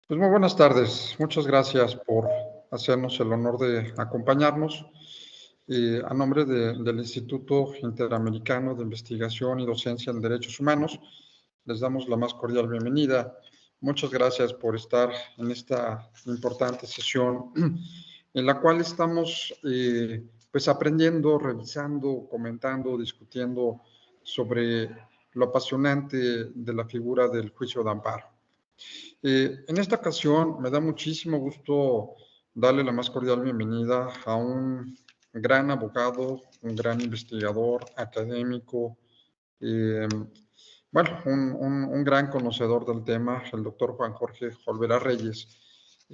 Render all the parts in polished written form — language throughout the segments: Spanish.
Pues muy buenas tardes. Muchas gracias por hacernos el honor de acompañarnos. A nombre del Instituto Interamericano de Investigación y Docencia en Derechos Humanos, les damos la más cordial bienvenida. Muchas gracias por estar en esta importante sesión en la cual estamos pues aprendiendo, revisando, comentando, discutiendo sobre lo apasionante de la figura del juicio de amparo. En esta ocasión me da muchísimo gusto darle la más cordial bienvenida a un gran abogado, un gran investigador académico, eh, bueno, un gran conocedor del tema, el doctor Juan Jorge Olvera Reyes,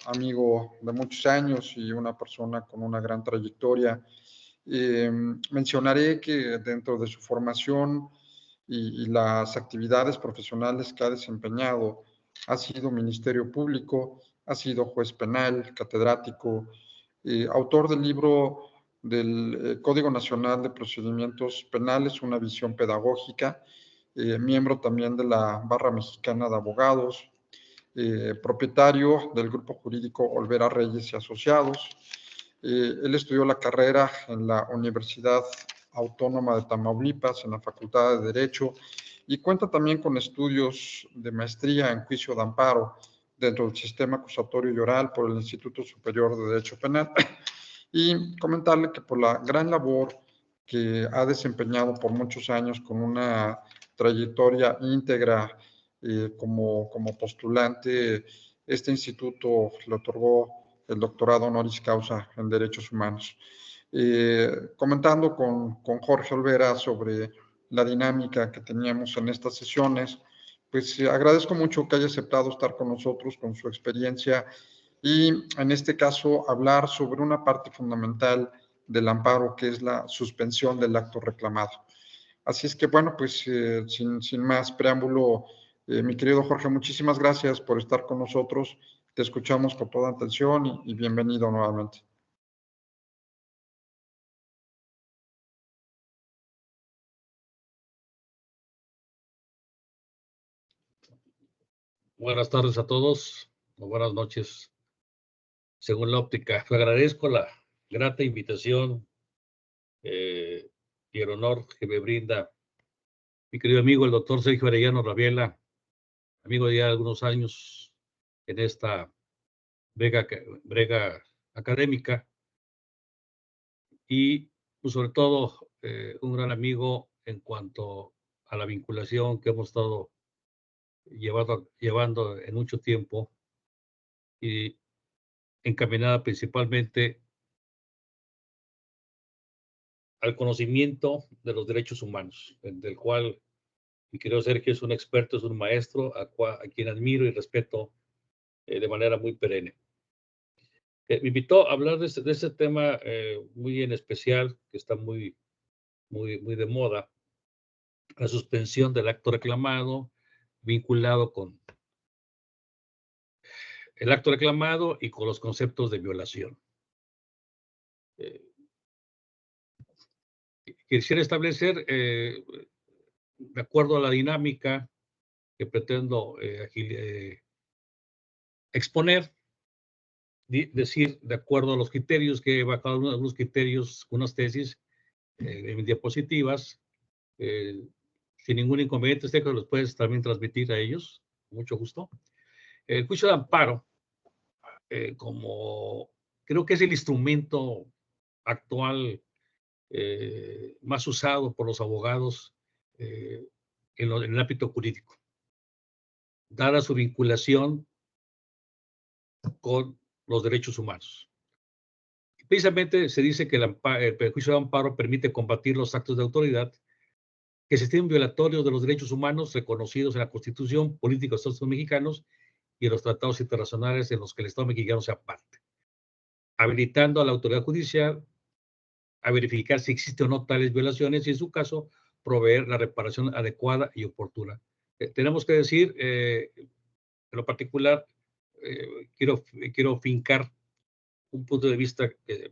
amigo de muchos años y una persona con una gran trayectoria. Mencionaré que dentro de su formación y las actividades profesionales que ha desempeñado, ha sido Ministerio Público, ha sido juez penal, catedrático, autor del libro del Código Nacional de Procedimientos Penales, una visión pedagógica, miembro también de la Barra Mexicana de Abogados, propietario del grupo jurídico Olvera Reyes y Asociados. Él estudió la carrera en la Universidad Autónoma de Tamaulipas, en la Facultad de Derecho, y cuenta también con estudios de maestría en juicio de amparo dentro del sistema acusatorio y oral por el Instituto Superior de Derecho Penal. Y comentarle que por la gran labor que ha desempeñado por muchos años con una trayectoria íntegra como postulante, este instituto le otorgó el doctorado honoris causa en Derechos Humanos. Comentando con Jorge Olvera sobre la dinámica que teníamos en estas sesiones, pues agradezco mucho que haya aceptado estar con nosotros con su experiencia y en este caso hablar sobre una parte fundamental del amparo, que es la suspensión del acto reclamado. Así es que, bueno, pues sin más preámbulo, mi querido Jorge, muchísimas gracias por estar con nosotros. Te escuchamos con toda atención y bienvenido nuevamente. Buenas tardes a todos, o buenas noches, según la óptica. Le agradezco la grata invitación y el honor que me brinda mi querido amigo, el doctor Sergio Arellano Rabiela, amigo de ya algunos años en esta brega académica, y pues, sobre todo un gran amigo en cuanto a la vinculación que hemos estado llevando en mucho tiempo y encaminada principalmente al conocimiento de los derechos humanos, del cual mi querido Sergio es un experto, es un maestro a quien admiro y respeto de manera muy perenne. Me invitó a hablar de ese tema muy en especial, que está muy de moda, la suspensión del acto reclamado, vinculado con el acto reclamado y con los conceptos de violación. Quisiera establecer, de acuerdo a la dinámica que pretendo exponer, decir, de acuerdo a los criterios que he bajado, algunos criterios, unas tesis en diapositivas, sin ningún inconveniente, sé que los puedes también transmitir a ellos, con mucho gusto. El juicio de amparo, como creo que es el instrumento actual más usado por los abogados en el ámbito jurídico, dada su vinculación con los derechos humanos. Precisamente se dice que el juicio de amparo permite combatir los actos de autoridad que se estimen violatorios de los derechos humanos reconocidos en la Constitución Política de los Estados Mexicanos y en los tratados internacionales en los que el Estado mexicano sea parte, habilitando a la autoridad judicial a verificar si existen o no tales violaciones y, en su caso, proveer la reparación adecuada y oportuna. Tenemos que decir, en lo particular, quiero fincar un punto de vista que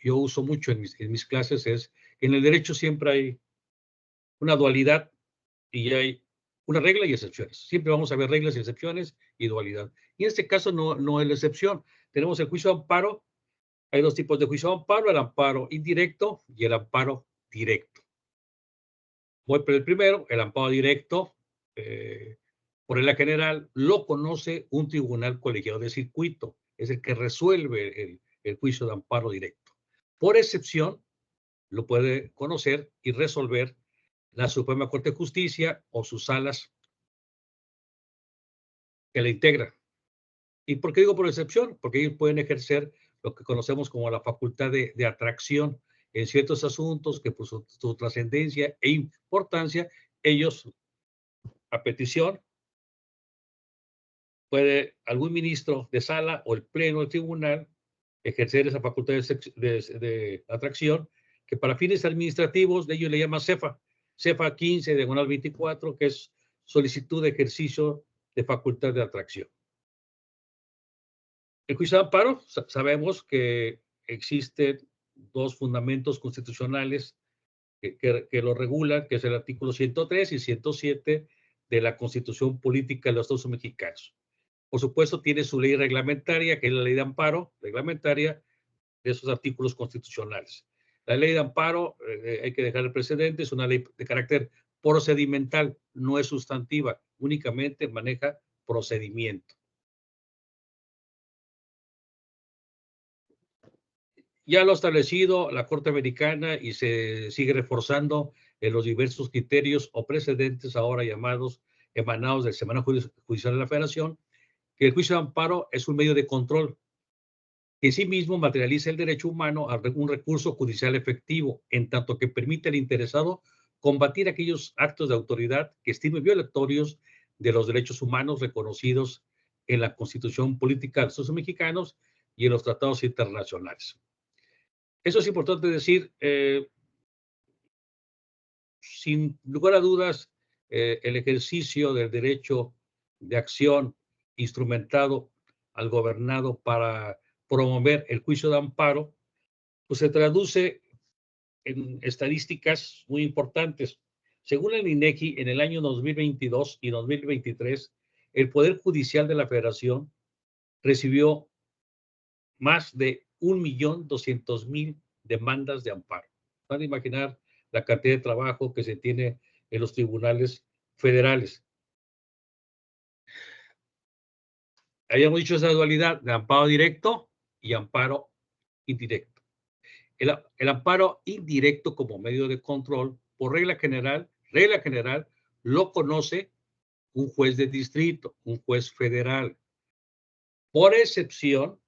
yo uso mucho en mis clases, es que en el derecho siempre hay una dualidad y hay una regla y excepciones. Siempre vamos a ver reglas y excepciones y dualidad. Y en este caso no es la excepción. Tenemos el juicio de amparo. Hay dos tipos de juicio de amparo, el amparo indirecto y el amparo directo. Voy por el primero, el amparo directo, por regla general, lo conoce un tribunal colegiado de circuito, es el que resuelve el juicio de amparo directo. Por excepción, lo puede conocer y resolver la Suprema Corte de Justicia o sus salas que la integran. ¿Y por qué digo por excepción? Porque ellos pueden ejercer lo que conocemos como la facultad de atracción en ciertos asuntos que por su trascendencia e importancia, ellos, a petición, puede algún ministro de sala o el pleno del tribunal ejercer esa facultad de atracción, que para fines administrativos de ellos le llama CEFA 15, diagonal 24, que es solicitud de ejercicio de facultad de atracción. El juicio de amparo, sabemos que existen dos fundamentos constitucionales que lo regulan, que es el artículo 103 y 107 de la Constitución Política de los Estados Unidos Mexicanos. Por supuesto, tiene su ley reglamentaria, que es la ley de amparo reglamentaria de esos artículos constitucionales. La ley de amparo, hay que dejar el precedente, es una ley de carácter procedimental, no es sustantiva, únicamente maneja procedimiento. Ya lo ha establecido la Corte Americana y se sigue reforzando en los diversos criterios o precedentes ahora llamados, emanados del Semanario Judicial de la Federación, que el juicio de amparo es un medio de control que en sí mismo materializa el derecho humano a un recurso judicial efectivo, en tanto que permite al interesado combatir aquellos actos de autoridad que estime violatorios de los derechos humanos reconocidos en la Constitución Política de los Estados Mexicanos y en los tratados internacionales. Eso es importante decir, sin lugar a dudas, el ejercicio del derecho de acción instrumentado al gobernado para promover el juicio de amparo, pues se traduce en estadísticas muy importantes. Según el INEGI, en el año 2022 y 2023, el Poder Judicial de la Federación recibió más de 1.200.000 demandas de amparo. Van a imaginar la cantidad de trabajo que se tiene en los tribunales federales. Habíamos dicho esa dualidad de amparo directo y amparo indirecto. El amparo indirecto como medio de control, por regla general, lo conoce un juez de distrito, un juez federal. Por excepción,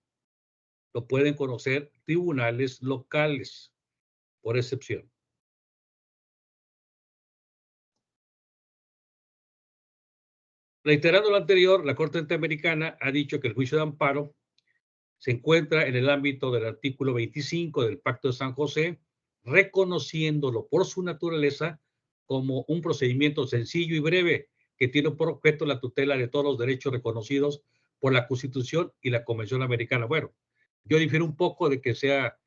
lo pueden conocer tribunales locales, por excepción. Reiterando lo anterior, la Corte Interamericana ha dicho que el juicio de amparo se encuentra en el ámbito del artículo 25 del Pacto de San José, reconociéndolo por su naturaleza como un procedimiento sencillo y breve que tiene por objeto la tutela de todos los derechos reconocidos por la Constitución y la Convención Americana. Bueno, yo difiero un poco de que sea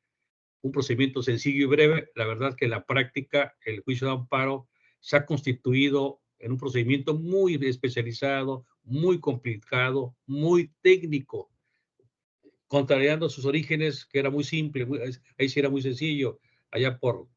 un procedimiento sencillo y breve. La verdad que en la práctica el juicio de amparo se ha constituido en un procedimiento muy especializado, muy complicado, muy técnico, contrariando sus orígenes, que era muy simple, ahí sí era muy sencillo, allá por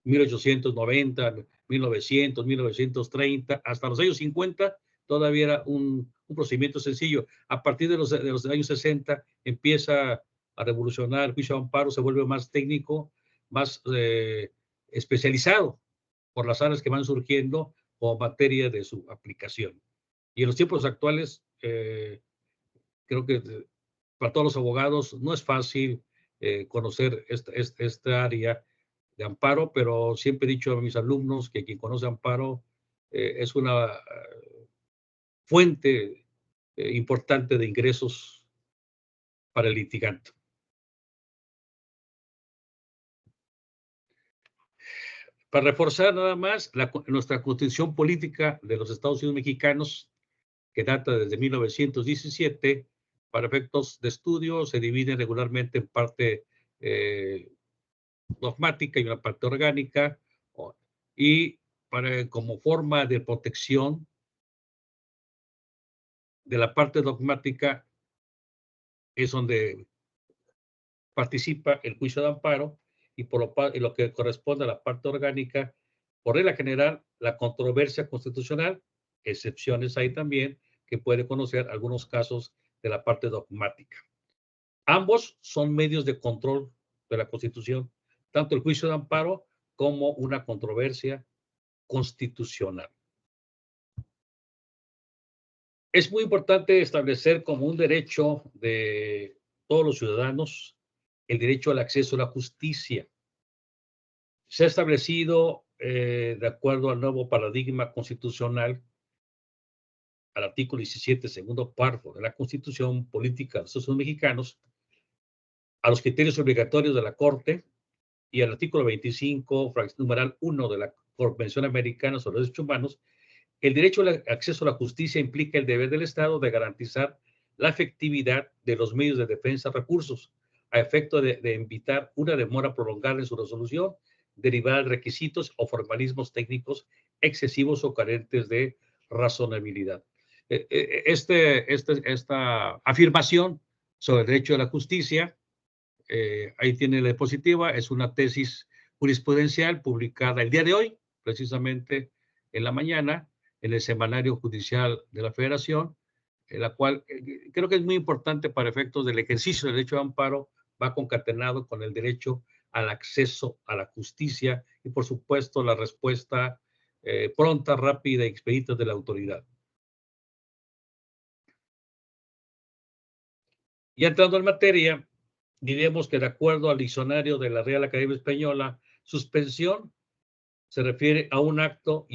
1890, 1900, 1930, hasta los años 50, todavía era un procedimiento sencillo. A partir de los años 60 empieza a revolucionar el juicio de amparo, se vuelve más técnico, más especializado por las áreas que van surgiendo o materia de su aplicación. Y en los tiempos actuales, creo que para todos los abogados no es fácil conocer esta área de amparo, pero siempre he dicho a mis alumnos que quien conoce amparo es una fuente importante de ingresos para el litigante. Para reforzar nada más, nuestra Constitución Política de los Estados Unidos Mexicanos, que data desde 1917, para efectos de estudio se divide regularmente en parte dogmática y una parte orgánica, y como forma de protección de la parte dogmática es donde participa el juicio de amparo, y por lo que corresponde a la parte orgánica, por regla general, la controversia constitucional, excepciones hay también, que puede conocer algunos casos de la parte dogmática. Ambos son medios de control de la Constitución, tanto el juicio de amparo como una controversia constitucional. Es muy importante establecer como un derecho de todos los ciudadanos el derecho al acceso a la justicia. Se ha establecido, de acuerdo al nuevo paradigma constitucional, al artículo 17, segundo párrafo de la Constitución Política de los Estados Mexicanos, a los criterios obligatorios de la Corte y al artículo 25, numeral 1 de la Convención Americana sobre los Derechos Humanos, el derecho al acceso a la justicia implica el deber del Estado de garantizar la efectividad de los medios de defensa y recursos, a efecto de evitar una demora prolongada en su resolución, derivada de requisitos o formalismos técnicos excesivos o carentes de razonabilidad. Esta afirmación sobre el derecho a la justicia, ahí tiene la diapositiva, es una tesis jurisprudencial publicada el día de hoy, precisamente en la mañana, en el Semanario Judicial de la Federación, en la cual creo que es muy importante para efectos del ejercicio del derecho de amparo, va concatenado con el derecho al acceso a la justicia y, por supuesto, la respuesta pronta, rápida y expedita de la autoridad. Ya entrando en materia, diremos que de acuerdo al diccionario de la Real Academia Española, suspensión se refiere a un acto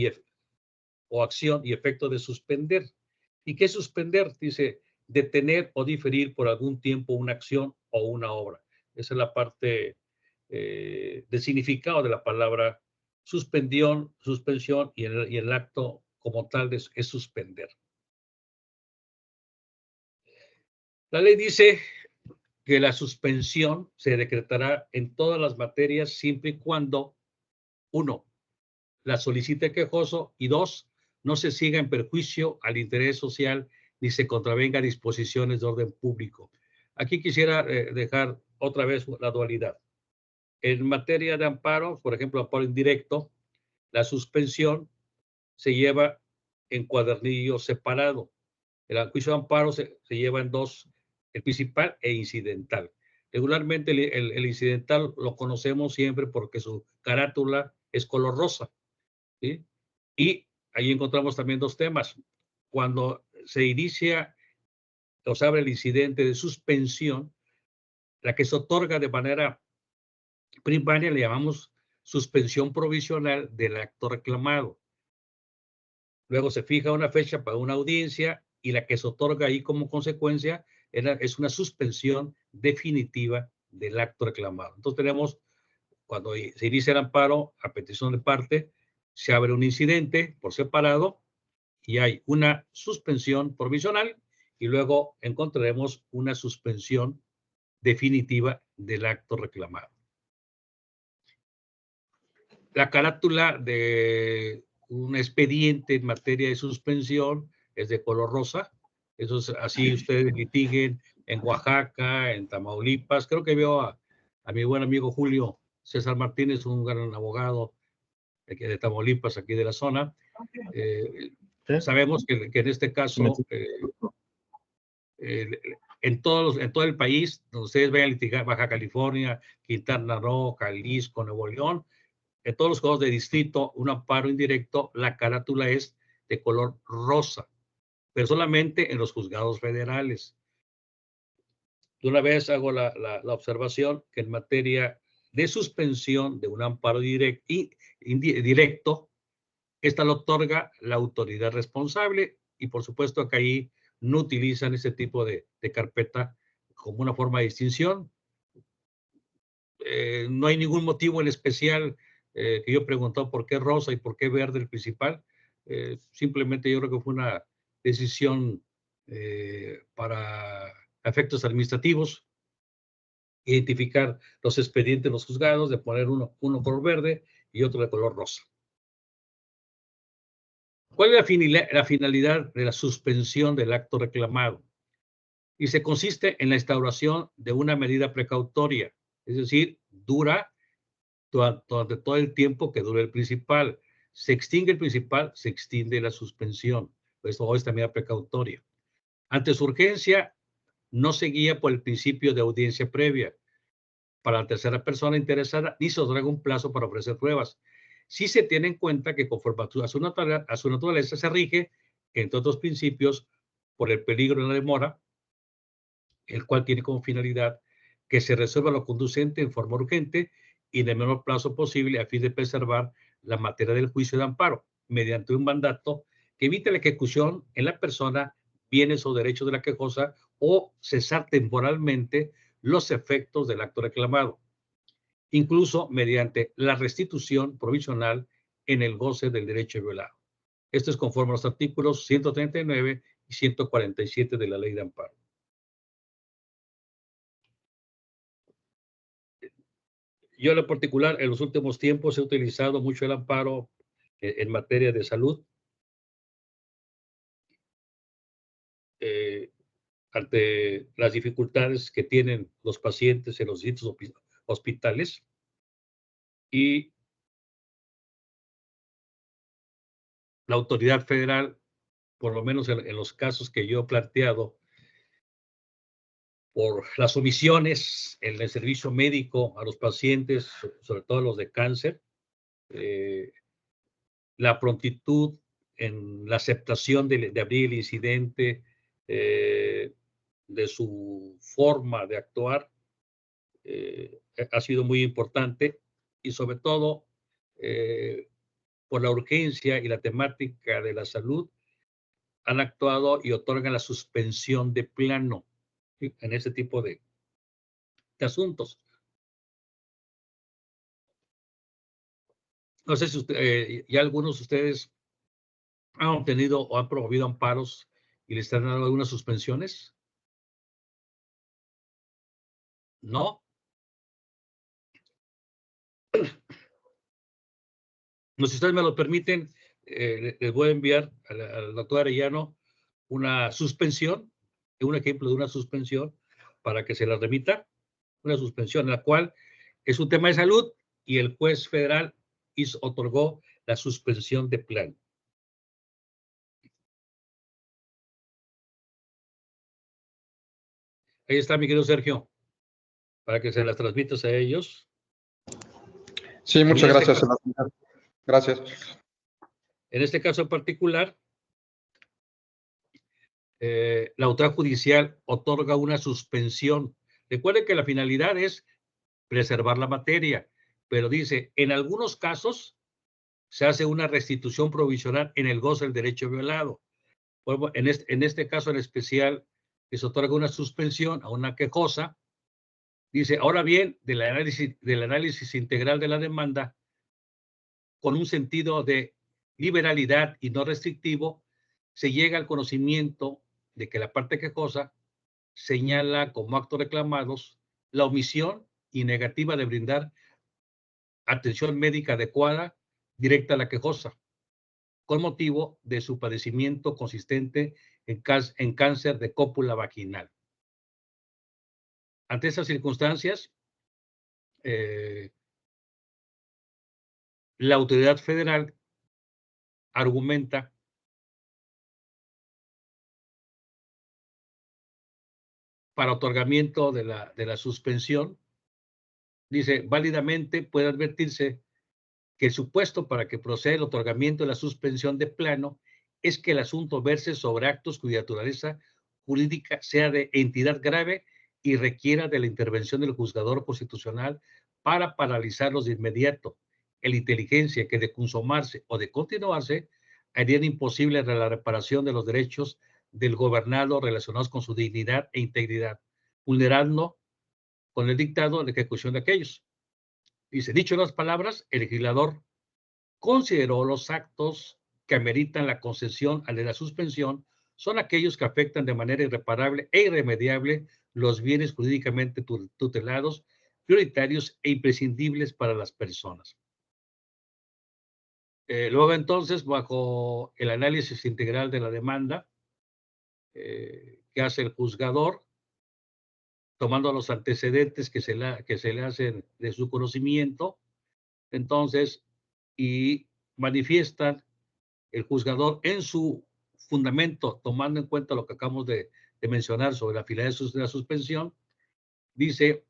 o acción y efecto de suspender. ¿Y qué es suspender? Dice, detener o diferir por algún tiempo una acción o una obra. Esa es la parte del significado de la palabra suspensión y el acto como tal es suspender. La ley dice que la suspensión se decretará en todas las materias siempre y cuando, 1, la solicite el quejoso, y 2, no se siga en perjuicio al interés social ni se contravenga disposiciones de orden público. Aquí quisiera dejar otra vez la dualidad. En materia de amparo, por ejemplo, amparo indirecto, la suspensión se lleva en cuadernillo separado. El juicio de amparo se lleva en dos, el principal e incidental. Regularmente el incidental lo conocemos siempre porque su carátula es color rosa, ¿sí? Y ahí encontramos también dos temas. Cuando se inicia o se abre el incidente de suspensión, la que se otorga de manera primaria le llamamos suspensión provisional del acto reclamado. Luego se fija una fecha para una audiencia y la que se otorga ahí como consecuencia es una suspensión definitiva del acto reclamado. Entonces tenemos, cuando se inicia el amparo a petición de parte, se abre un incidente por separado y hay una suspensión provisional y luego encontraremos una suspensión definitiva del acto reclamado. La carátula de un expediente en materia de suspensión es de color rosa. Eso es así, ustedes litiguen en Oaxaca, en Tamaulipas. Creo que veo a mi buen amigo Julio César Martínez, un gran abogado de Tamaulipas, aquí de la zona. Sabemos que en este caso, en todo el país, donde ustedes vayan a litigar, Baja California, Quintana Roo, Jalisco, Nuevo León, en todos los juzgados de distrito, un amparo indirecto, la carátula es de color rosa, pero solamente en los juzgados federales. De una vez hago la observación que en materia de suspensión de un amparo directo, esta lo otorga la autoridad responsable y por supuesto que ahí no utilizan ese tipo de carpeta como una forma de distinción. No hay ningún motivo en especial que yo preguntó por qué rosa y por qué verde el principal. Simplemente yo creo que fue una decisión para efectos administrativos, identificar los expedientes de los juzgados, de poner uno color verde y otro de color rosa. ¿Cuál es la finalidad de la suspensión del acto reclamado? Y se consiste en la instauración de una medida precautoria, es decir, dura durante todo el tiempo que dure el principal. Se extingue el principal, se extiende la suspensión. Esto es también precautoria. Ante su urgencia, no se guía por el principio de audiencia previa para la tercera persona interesada, ni se otorga un plazo para ofrecer pruebas. Sí se tiene en cuenta que conforme a su naturaleza se rige, entre otros principios, por el peligro de la demora, el cual tiene como finalidad que se resuelva lo conducente en forma urgente y en el menor plazo posible a fin de preservar la materia del juicio de amparo, mediante un mandato que evite la ejecución en la persona, bienes o derechos de la quejosa o cesar temporalmente los efectos del acto reclamado, incluso mediante la restitución provisional en el goce del derecho violado. Esto es conforme a los artículos 139 y 147 de la Ley de Amparo. Yo en lo particular, en los últimos tiempos he utilizado mucho el amparo en materia de salud, ante las dificultades que tienen los pacientes en los distintos hospitales, y la autoridad federal, por lo menos en los casos que yo he planteado, por las omisiones en el servicio médico a los pacientes, sobre todo los de cáncer, la prontitud en la aceptación de abrir el incidente, de su forma de actuar, ha sido muy importante, y sobre todo por la urgencia y la temática de la salud, han actuado y otorgan la suspensión de plano, ¿sí?, en ese tipo de asuntos. No sé si ya algunos de ustedes han obtenido o han promovido amparos y les han dado algunas suspensiones. ¿No? No, si ustedes me lo permiten, les voy a enviar al doctor Arellano una suspensión, un ejemplo de una suspensión, para que se la remita, una suspensión en la cual es un tema de salud y el juez federal otorgó la suspensión de plano. Ahí está, mi querido Sergio, para que se las transmitas a ellos. Sí, muchas gracias. Gracias. En este caso en particular, la autoridad judicial otorga una suspensión. Recuerden que la finalidad es preservar la materia, pero dice, en algunos casos se hace una restitución provisional en el goce del derecho violado. En este caso en especial, se otorga una suspensión a una quejosa. Dice, ahora bien, del análisis integral de la demanda, con un sentido de liberalidad y no restrictivo, se llega al conocimiento de que la parte quejosa señala como actos reclamados la omisión y negativa de brindar atención médica adecuada directa a la quejosa, con motivo de su padecimiento consistente en cáncer de cópula vaginal. Ante esas circunstancias, la autoridad federal argumenta para otorgamiento de la suspensión. Dice, válidamente puede advertirse que el supuesto para que proceda el otorgamiento de la suspensión de plano es que el asunto verse sobre actos cuya naturaleza jurídica sea de entidad grave y requiera de la intervención del juzgador constitucional para paralizarlos de inmediato. La inteligencia que de consumarse o de continuarse harían imposible la reparación de los derechos del gobernado relacionados con su dignidad e integridad, vulnerando con el dictado la ejecución de aquellos. Dice, dicho las palabras, el legislador consideró los actos que ameritan la concesión de la suspensión son aquellos que afectan de manera irreparable e irremediable los bienes jurídicamente tutelados, prioritarios e imprescindibles para las personas. Luego entonces, bajo el análisis integral de la demanda que hace el juzgador, tomando los antecedentes que se le hacen de su conocimiento, entonces, y manifiestan el juzgador en su fundamento, tomando en cuenta lo que acabamos de mencionar sobre la finalidad de la suspensión, dice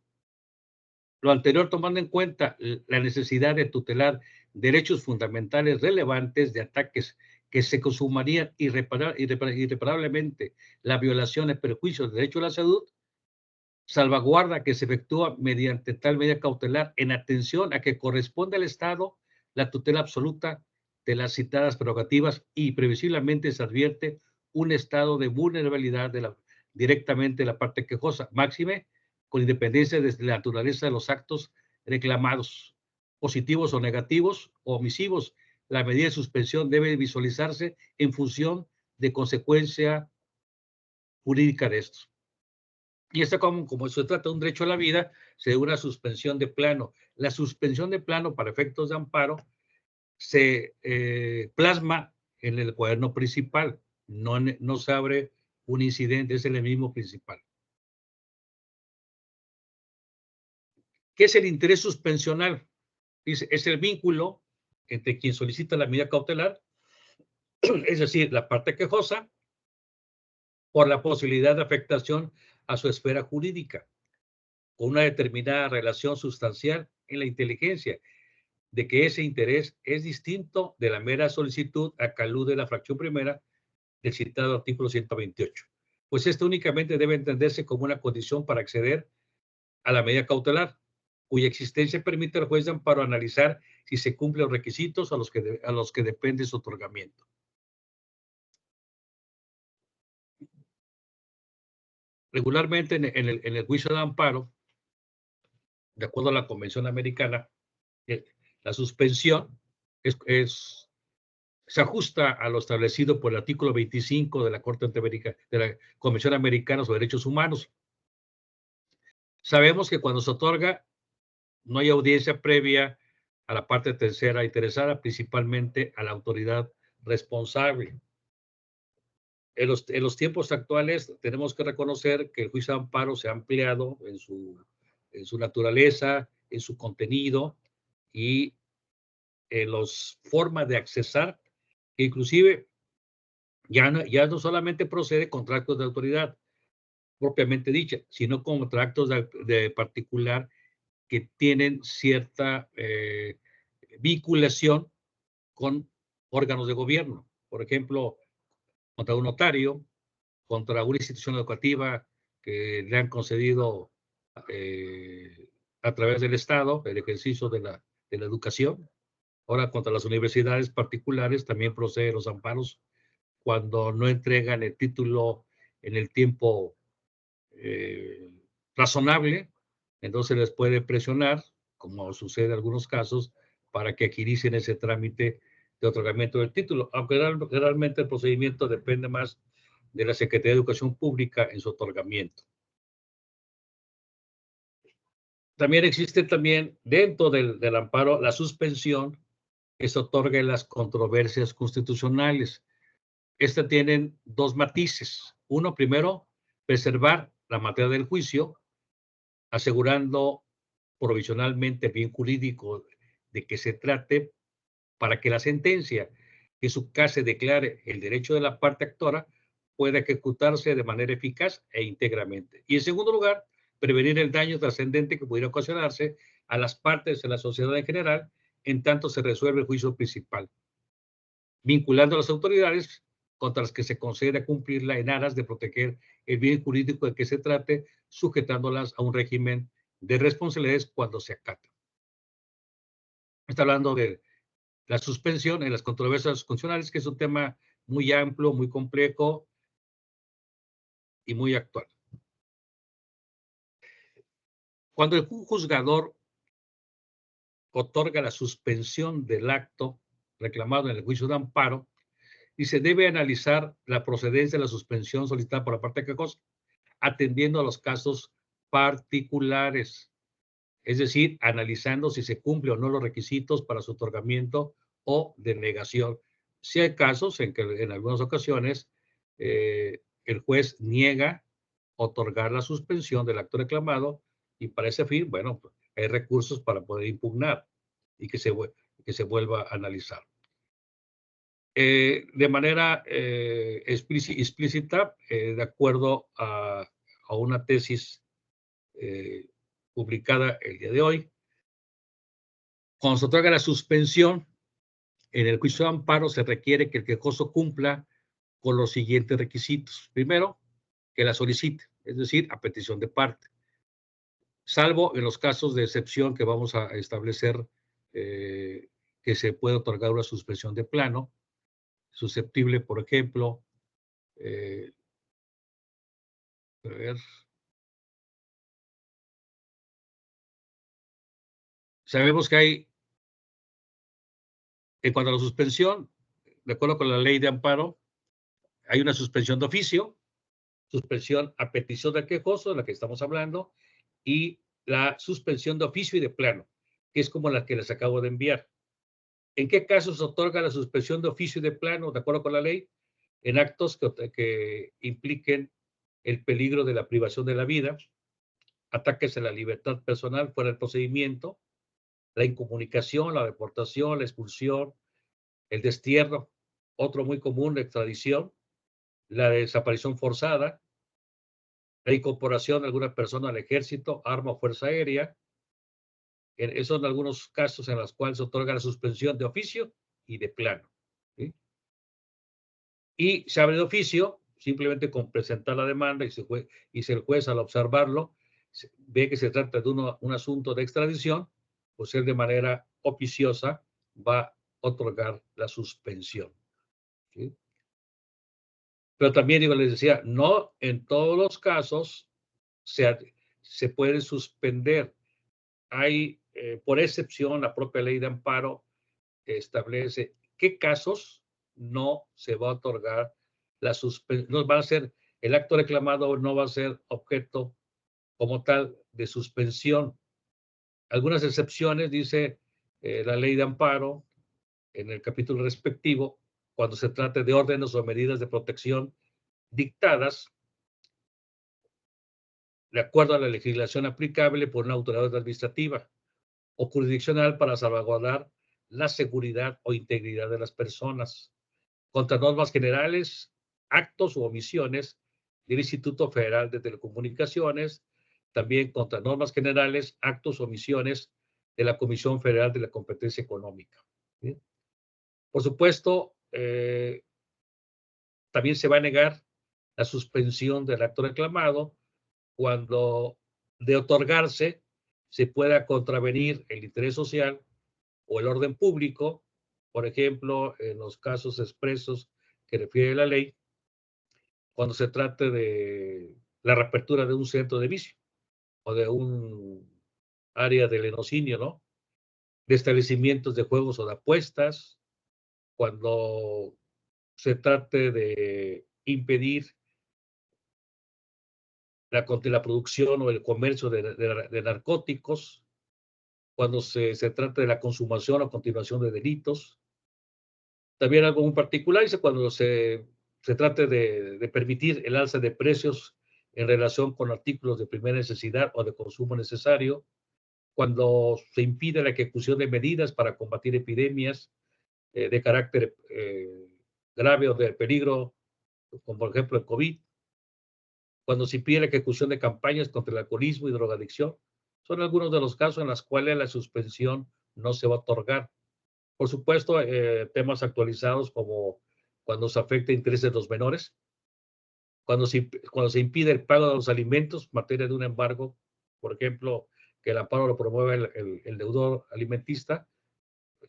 lo anterior tomando en cuenta la necesidad de tutelar derechos fundamentales relevantes de ataques que se consumarían irreparablemente, la violación, el perjuicio del derecho a la salud, salvaguarda que se efectúa mediante tal medida cautelar en atención a que corresponde al Estado la tutela absoluta de las citadas prerrogativas y previsiblemente se advierte un estado de vulnerabilidad directamente de la parte quejosa, máxime con independencia de la naturaleza de los actos reclamados, positivos o negativos o omisivos. La medida de suspensión debe visualizarse en función de consecuencia jurídica de estos. Y esto como se trata de un derecho a la vida, se da una suspensión de plano. La suspensión de plano para efectos de amparo se plasma en el cuaderno principal, no se abre un incidente, es el mismo principal. ¿Qué es el interés suspensional? Dice, es el vínculo entre quien solicita la medida cautelar, es decir, la parte quejosa, por la posibilidad de afectación a su esfera jurídica, con una determinada relación sustancial en la inteligencia, de que ese interés es distinto de la mera solicitud a que alude la fracción primera del citado artículo 128. Pues esto únicamente debe entenderse como una condición para acceder a la medida cautelar, cuya existencia permite al juez de amparo analizar si se cumplen los requisitos a los que depende su otorgamiento. Regularmente en el juicio de amparo, de acuerdo a la Convención Americana, la suspensión se ajusta a lo establecido por el artículo 25 de la de la Convención Americana sobre Derechos Humanos. Sabemos que cuando se otorga, no hay audiencia previa a la parte tercera interesada, principalmente a la autoridad responsable. En los tiempos actuales tenemos que reconocer que el juicio de amparo se ha ampliado en su naturaleza, en su contenido y en las formas de accesar, que inclusive ya no solamente procede contra actos de autoridad propiamente dicha, sino contra actos de particular que tienen cierta vinculación con órganos de gobierno. Por ejemplo, contra un notario, contra una institución educativa que le han concedido a través del Estado el ejercicio de la educación. Ahora, contra las universidades particulares también proceden los amparos cuando no entregan el título en el tiempo razonable, entonces les puede presionar, como sucede en algunos casos, para que agilicen ese trámite de otorgamiento del título, aunque realmente el procedimiento depende más de la Secretaría de Educación Pública en su otorgamiento. También existe dentro del amparo la suspensión que se otorga en las controversias constitucionales. Estas tienen dos matices. Uno, primero, preservar la materia del juicio, asegurando provisionalmente el bien jurídico de que se trate para que la sentencia, que su caso declare el derecho de la parte actora, pueda ejecutarse de manera eficaz e íntegramente. Y en segundo lugar, prevenir el daño trascendente que pudiera ocasionarse a las partes de la sociedad en general, en tanto se resuelve el juicio principal, vinculando a las autoridades contra las que se considera cumplirla en aras de proteger el bien jurídico de que se trate, sujetándolas a un régimen de responsabilidades cuando se acata. Está hablando de la suspensión en las controversias constitucionales, que es un tema muy amplio, muy complejo y muy actual. Cuando el juzgador otorga la suspensión del acto reclamado en el juicio de amparo, y se debe analizar la procedencia de la suspensión solicitada por la parte quejosa, atendiendo a los casos particulares, es decir, analizando si se cumplen o no los requisitos para su otorgamiento o denegación. Si hay casos en que en algunas ocasiones el juez niega otorgar la suspensión del acto reclamado y para ese fin, bueno, hay recursos para poder impugnar y que se vuelva a analizar. De manera explícita, de acuerdo a una tesis publicada el día de hoy, cuando se otorga la suspensión, en el juicio de amparo se requiere que el quejoso cumpla con los siguientes requisitos. Primero, que la solicite, es decir, a petición de parte, salvo en los casos de excepción que vamos a establecer que se puede otorgar una suspensión de plano, susceptible, por ejemplo, a ver, sabemos que hay, en cuanto a la suspensión, de acuerdo con la ley de amparo, hay una suspensión de oficio, suspensión a petición del quejoso, de la que estamos hablando, y la suspensión de oficio y de plano, que es como la que les acabo de enviar. ¿En qué casos se otorga la suspensión de oficio y de plano, de acuerdo con la ley? En actos que impliquen el peligro de la privación de la vida, ataques a la libertad personal fuera del procedimiento, la incomunicación, la deportación, la expulsión, el destierro, otro muy común, la extradición, la desaparición forzada, la incorporación de alguna persona al ejército, arma o fuerza aérea. Esos son algunos casos en los cuales se otorga la suspensión de oficio y de plano, ¿sí? Y se abre de oficio simplemente con presentar la demanda y si el juez al observarlo ve que se trata de un asunto de extradición, pues él de manera oficiosa va a otorgar la suspensión, ¿sí? Pero también, digo, les decía, no en todos los casos se puede suspender. Hay, por excepción, la propia ley de amparo establece qué casos no se va a otorgar la suspensión, no va a ser, el acto reclamado no va a ser objeto como tal de suspensión. Algunas excepciones, dice la ley de amparo en el capítulo respectivo, cuando se trate de órdenes o medidas de protección dictadas de acuerdo a la legislación aplicable por una autoridad administrativa o jurisdiccional para salvaguardar la seguridad o integridad de las personas, contra normas generales, actos u omisiones del Instituto Federal de Telecomunicaciones, también contra normas generales, actos o omisiones de la Comisión Federal de la Competencia Económica, ¿sí? Por supuesto, también se va a negar la suspensión del acto reclamado cuando de otorgarse se pueda contravenir el interés social o el orden público, por ejemplo, en los casos expresos que refiere la ley, cuando se trate de la reapertura de un centro de vicio o de un área de lenocinio, ¿no? De establecimientos de juegos o de apuestas, cuando se trate de impedir la producción o el comercio de narcóticos, cuando se trata de la consumación o continuación de delitos. También algo muy particular dice cuando se trate de permitir el alza de precios en relación con artículos de primera necesidad o de consumo necesario, cuando se impide la ejecución de medidas para combatir epidemias de carácter grave o de peligro, como por ejemplo el COVID, cuando se impide la ejecución de campañas contra el alcoholismo y drogadicción. Son algunos de los casos en los cuales la suspensión no se va a otorgar. Por supuesto, temas actualizados como cuando se afecta intereses de los menores, cuando se impide el pago de los alimentos, materia de un embargo, por ejemplo, que el amparo lo promueve el deudor alimentista,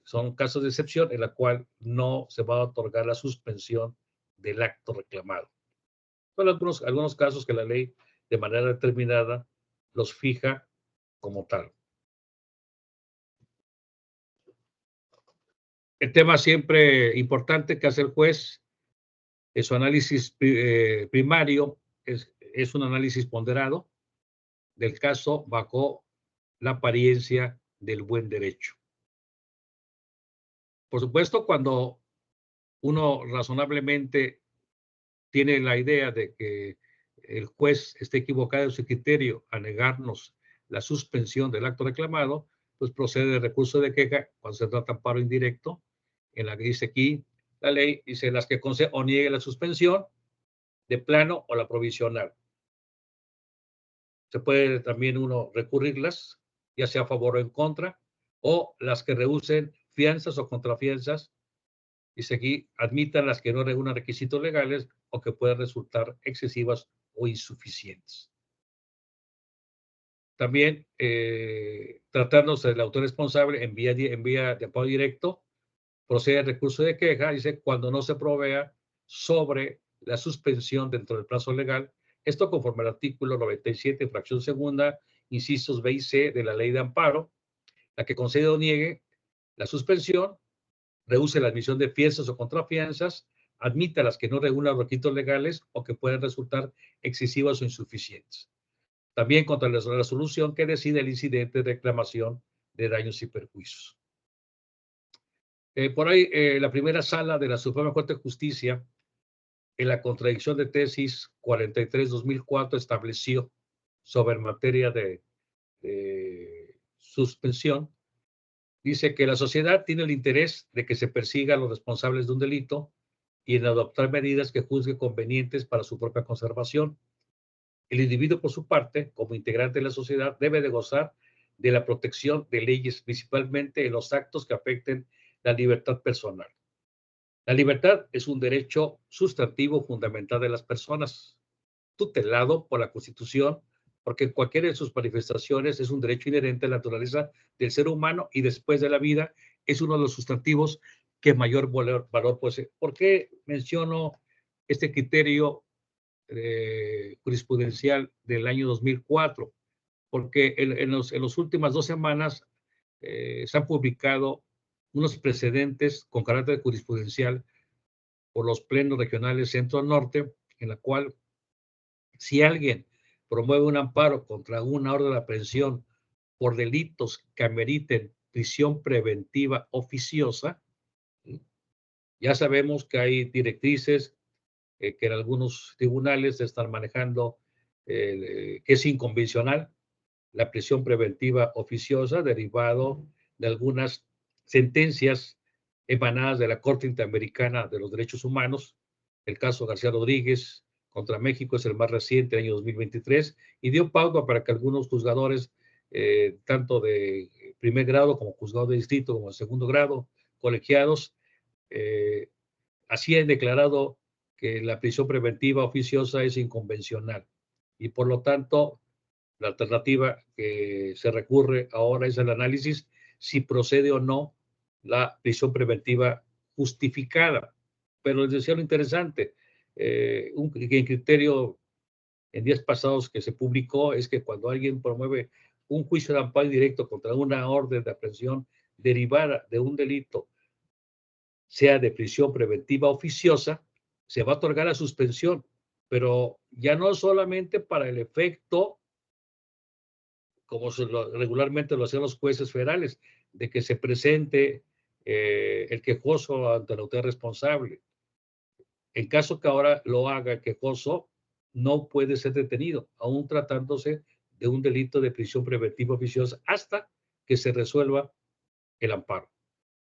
son casos de excepción en la cual no se va a otorgar la suspensión del acto reclamado. Son algunos casos que la ley de manera determinada los fija como tal. El tema siempre importante que hace el juez es su análisis primario, es un análisis ponderado del caso bajo la apariencia del buen derecho. Por supuesto, cuando uno razonablemente tiene la idea de que el juez esté equivocado en su criterio a negarnos la suspensión del acto reclamado, pues procede el recurso de queja cuando se trata de amparo indirecto, en la que dice aquí, la ley dice las que concede o niegue la suspensión de plano o la provisional. Se puede también uno recurrirlas, ya sea a favor o en contra, o las que rehúsen fianzas o contrafianzas, dice aquí, admitan las que no reúnan requisitos legales o que puedan resultar excesivas o insuficientes. También, tratándose del autor responsable en vía de amparo directo, procede el recurso de queja, dice, cuando no se provea sobre la suspensión dentro del plazo legal, esto conforme al artículo 97, fracción segunda, incisos B y C de la ley de amparo, la que concede o niegue la suspensión, rehúse la admisión de fianzas o contrafianzas, admita las que no regulan los requisitos legales o que pueden resultar excesivas o insuficientes. También contra la resolución que decide el incidente de reclamación de daños y perjuicios. Por ahí, la primera sala de la Suprema Corte de Justicia, en la contradicción de tesis 43-2004, estableció sobre materia de suspensión, dice que la sociedad tiene el interés de que se persiga a los responsables de un delito y en adoptar medidas que juzgue convenientes para su propia conservación. El individuo, por su parte, como integrante de la sociedad, debe de gozar de la protección de leyes, principalmente en los actos que afecten la libertad personal. La libertad es un derecho sustantivo fundamental de las personas, tutelado por la Constitución, porque cualquiera de sus manifestaciones es un derecho inherente a la naturaleza del ser humano y después de la vida es uno de los sustantivos que mayor valor posee. ¿Por qué menciono este criterio jurisprudencial del año 2004? Porque en las últimas 2 semanas se han publicado unos precedentes con carácter jurisprudencial por los plenos regionales centro-norte, en la cual si alguien promueve un amparo contra una orden de aprehensión por delitos que ameriten prisión preventiva oficiosa, ya sabemos que hay directrices que en algunos tribunales se están manejando, que es inconvencional la prisión preventiva oficiosa, derivado de algunas sentencias emanadas de la Corte Interamericana de los Derechos Humanos. El caso García Rodríguez contra México es el más reciente, el año 2023, y dio pauta para que algunos juzgadores, tanto de primer grado como juzgados de distrito, como de segundo grado, colegiados, así han declarado que la prisión preventiva oficiosa es inconvencional y por lo tanto la alternativa que se recurre ahora es el análisis si procede o no la prisión preventiva justificada. Pero les decía lo interesante, un criterio en días pasados que se publicó es que cuando alguien promueve un juicio de amparo directo contra una orden de aprehensión derivada de un delito, sea de prisión preventiva oficiosa, se va a otorgar la suspensión, pero ya no solamente para el efecto, como regularmente lo hacían los jueces federales, de que se presente el quejoso ante la autoridad responsable. En caso que ahora lo haga el quejoso, no puede ser detenido, aún tratándose de un delito de prisión preventiva oficiosa, hasta que se resuelva el amparo.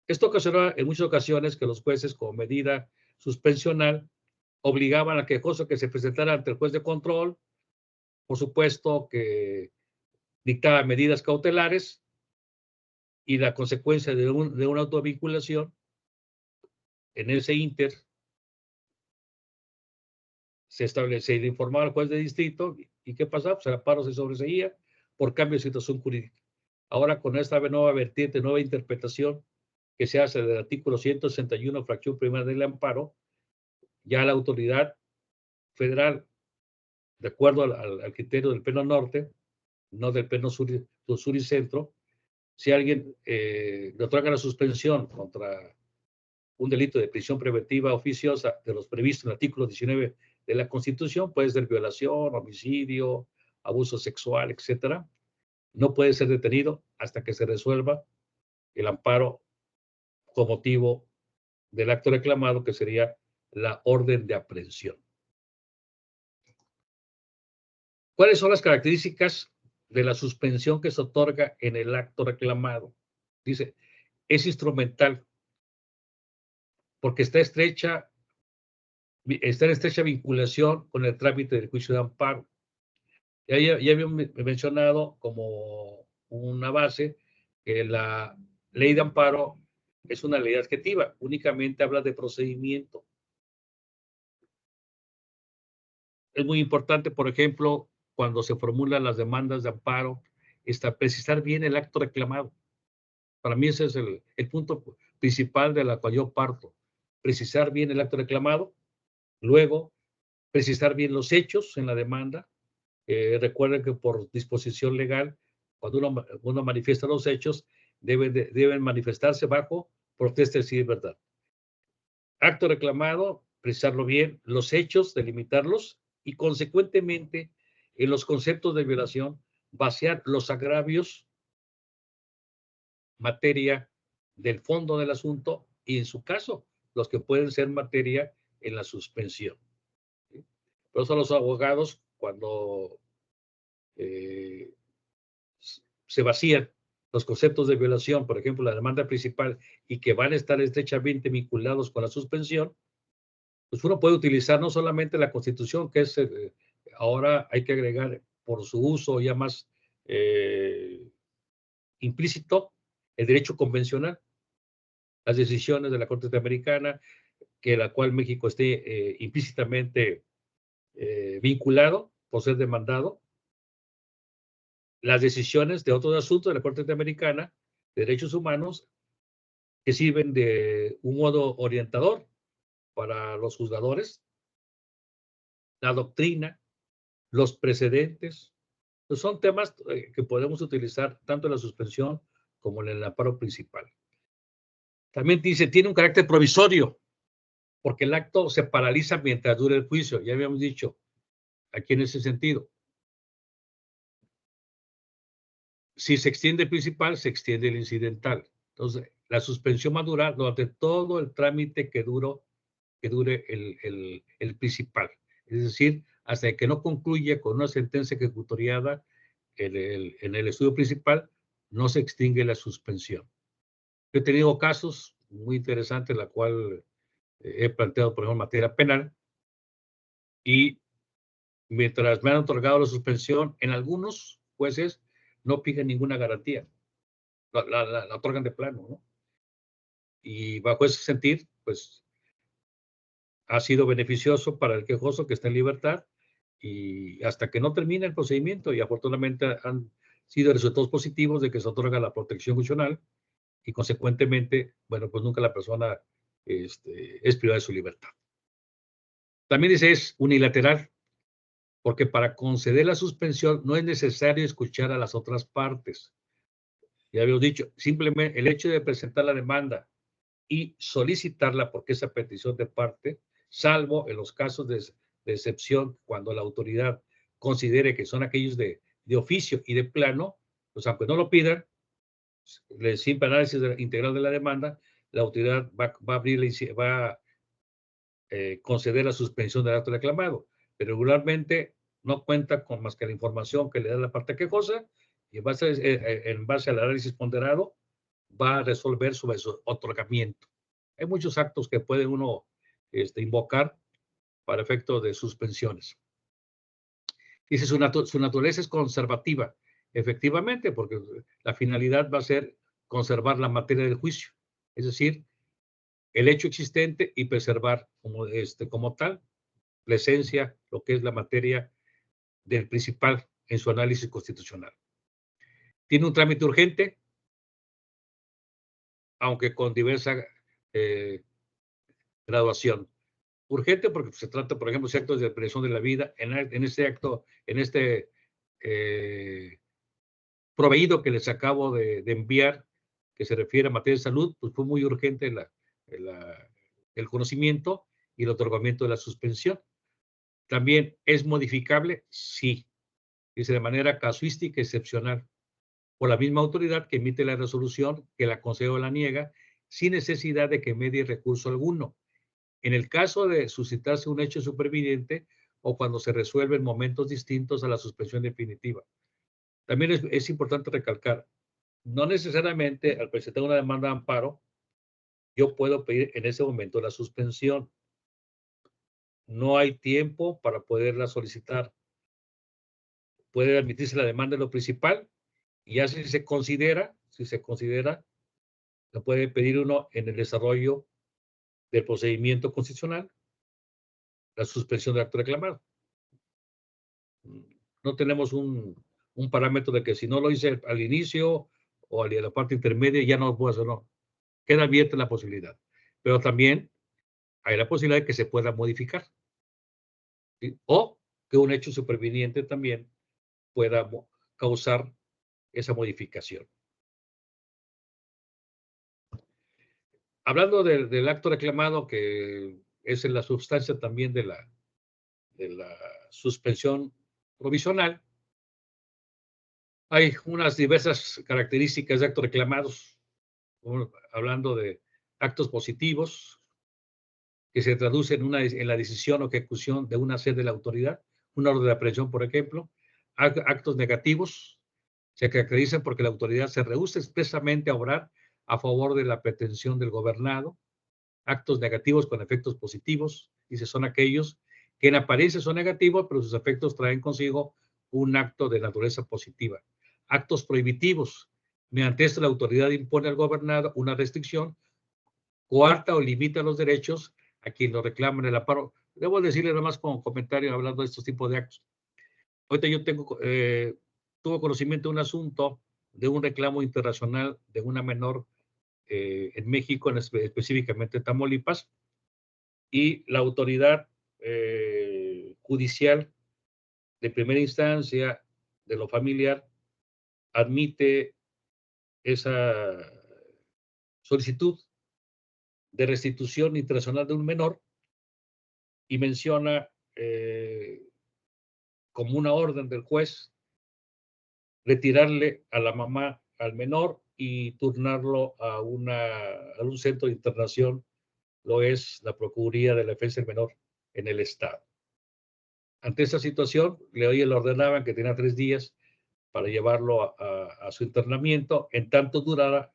Esto ocasionó en muchas ocasiones que los jueces, como medida suspensional, obligaban al quejoso que se presentara ante el juez de control, por supuesto que dictaba medidas cautelares y la consecuencia de una autovinculación en ese inter se le informaba al juez de distrito y ¿qué pasaba? Pues el amparo se sobreseía por cambio de situación jurídica. Ahora con esta nueva vertiente, nueva interpretación que se hace del artículo 161, fracción primera del amparo, ya la autoridad federal, de acuerdo al criterio del pleno norte, no del pleno sur y centro, si alguien le otorga la suspensión contra un delito de prisión preventiva oficiosa de los previstos en el artículo 19 de la Constitución, puede ser violación, homicidio, abuso sexual, etcétera, no puede ser detenido hasta que se resuelva el amparo con motivo del acto reclamado, que sería la orden de aprehensión. ¿Cuáles son las características de la suspensión que se otorga en el acto reclamado? Dice, es instrumental porque está en estrecha vinculación con el trámite del juicio de amparo. Ya habíamos mencionado como una base que la ley de amparo es una ley adjetiva, únicamente habla de procedimiento. Es muy importante, por ejemplo, cuando se formulan las demandas de amparo, precisar bien el acto reclamado. Para mí ese es el punto principal de la cual yo parto. Precisar bien el acto reclamado, luego precisar bien los hechos en la demanda. Recuerden que por disposición legal, cuando uno manifiesta los hechos, deben manifestarse bajo protesta de decir verdad. Acto reclamado, precisarlo bien, los hechos, delimitarlos y consecuentemente en los conceptos de violación, vaciar los agravios, materia del fondo del asunto y en su caso, los que pueden ser materia en la suspensión. ¿Sí? Por eso los abogados, cuando se vacían los conceptos de violación, por ejemplo, la demanda principal, y que van a estar estrechamente vinculados con la suspensión, pues uno puede utilizar no solamente la Constitución, que es ahora hay que agregar por su uso ya más implícito, el derecho convencional, las decisiones de la Corte Interamericana, que la cual México esté implícitamente vinculado por ser demandado, las decisiones de otros asuntos de la Corte Interamericana de Derechos Humanos que sirven de un modo orientador para los juzgadores, la doctrina, los precedentes, pues son temas que podemos utilizar tanto en la suspensión como en el amparo principal. También dice, tiene un carácter provisorio, porque el acto se paraliza mientras dure el juicio. Ya habíamos dicho aquí en ese sentido. Si se extiende el principal, se extiende el incidental. Entonces, la suspensión va a durar durante todo el trámite que dure el principal. Es decir, hasta que no concluya con una sentencia ejecutoriada en el estudio principal, no se extingue la suspensión. Yo he tenido casos muy interesantes, la cual he planteado, por ejemplo, en materia penal, y mientras me han otorgado la suspensión, en algunos jueces no piden ninguna garantía, la otorgan de plano, ¿no? Y bajo ese sentir, pues, ha sido beneficioso para el quejoso que está en libertad y hasta que no termine el procedimiento, y afortunadamente han sido resultados positivos de que se otorga la protección constitucional y consecuentemente, bueno, pues nunca la persona es privada de su libertad. También dice es unilateral, porque para conceder la suspensión no es necesario escuchar a las otras partes. Ya habíamos dicho, simplemente el hecho de presentar la demanda y solicitarla, porque esa petición de parte, salvo en los casos de excepción, cuando la autoridad considere que son aquellos de oficio y de plano, pues aunque no lo pidan, el simple análisis integral de la demanda, la autoridad va a abrir, va a conceder la suspensión del acto reclamado, pero regularmente no cuenta con más que la información que le da la parte quejosa y en base al análisis ponderado va a resolver sobre su otorgamiento. Hay muchos actos que puede uno invocar para efecto de suspensiones. Dice, su naturaleza es conservativa, efectivamente, porque la finalidad va a ser conservar la materia del juicio, es decir, el hecho existente y preservar como tal la esencia, lo que es la materia del principal en su análisis constitucional. Tiene un trámite urgente, aunque con diversa graduación. Urgente porque se trata, por ejemplo, de actos de presión de la vida. En este acto, en este proveído que les acabo de enviar, que se refiere a materia de salud, pues fue muy urgente el conocimiento y el otorgamiento de la suspensión. También es modificable, sí, dice de manera casuística excepcional, por la misma autoridad que emite la resolución, que la concede o la niega, sin necesidad de que medie recurso alguno. En el caso de suscitarse un hecho superviniente o cuando se resuelve en momentos distintos a la suspensión definitiva. También es importante recalcar, no necesariamente al presentar una demanda de amparo, yo puedo pedir en ese momento la suspensión. No hay tiempo para poderla solicitar. Puede admitirse la demanda de lo principal y ya si se considera, lo puede pedir uno en el desarrollo del procedimiento constitucional, la suspensión del acto reclamado. No tenemos un parámetro de que si no lo hice al inicio o a la parte intermedia ya no lo puedo hacer, no. Queda abierta la posibilidad. Pero también hay la posibilidad de que se pueda modificar, ¿sí? O que un hecho superviniente también pueda causar esa modificación. Hablando del acto reclamado, que es en la sustancia también de la suspensión provisional, hay unas diversas características de actos reclamados, hablando de actos positivos, que se traducen en la decisión o ejecución de una sede de la autoridad, una orden de aprehensión, por ejemplo. Actos negativos se caracterizan porque la autoridad se rehúsa expresamente a obrar a favor de la pretensión del gobernado. Actos negativos con efectos positivos, dice, son aquellos que en apariencia son negativos, pero sus efectos traen consigo un acto de naturaleza positiva. Actos prohibitivos, mediante esto la autoridad impone al gobernado una restricción, coarta o limita los derechos a quien lo reclaman el amparo. Debo decirle nada más como comentario hablando de estos tipos de actos. Ahorita yo tuve conocimiento de un asunto, de un reclamo internacional de una menor en México, específicamente en Tamaulipas, y la autoridad judicial de primera instancia de lo familiar admite esa solicitud de restitución internacional de un menor y menciona como una orden del juez retirarle a la mamá al menor y turnarlo a un centro de internación, lo es la Procuraduría de la Defensa del Menor en el Estado. Ante esa situación, le ordenaban que tenía 3 días para llevarlo a su internamiento, en tanto durara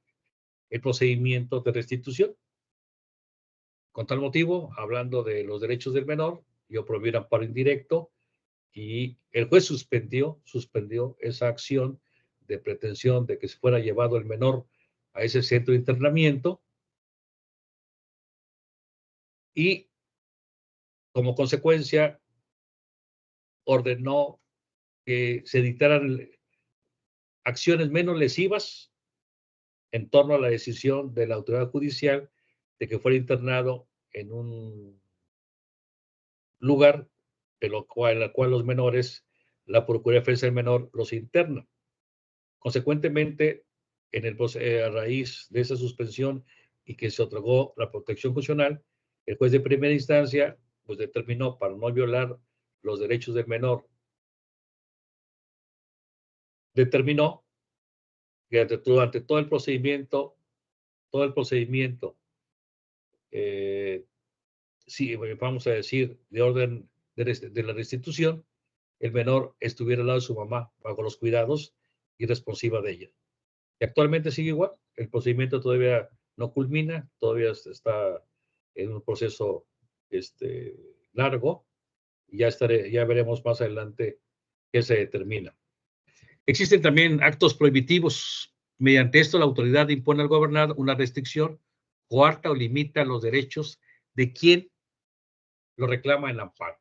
el procedimiento de restitución. Con tal motivo, hablando de los derechos del menor, yo prohibí amparo indirecto y el juez suspendió esa acción de pretensión de que se fuera llevado el menor a ese centro de internamiento y, como consecuencia, ordenó que se dictaran acciones menos lesivas en torno a la decisión de la autoridad judicial de que fuera internado en un lugar en el cual los menores, la Procuraduría de Defensa del Menor los interna. Consecuentemente, a raíz de esa suspensión y que se otorgó la protección constitucional, el juez de primera instancia pues determinó, para no violar los derechos del menor, determinó que durante todo el procedimiento, sí, vamos a decir, de orden de la restitución, el menor estuviera al lado de su mamá, bajo los cuidados y responsiva de ella. Y actualmente sigue igual, el procedimiento todavía no culmina, todavía está en un proceso largo, y ya veremos más adelante qué se determina. Existen también actos prohibitivos. Mediante esto, la autoridad impone al gobernador una restricción, coarta o limita los derechos de quien lo reclama en amparo.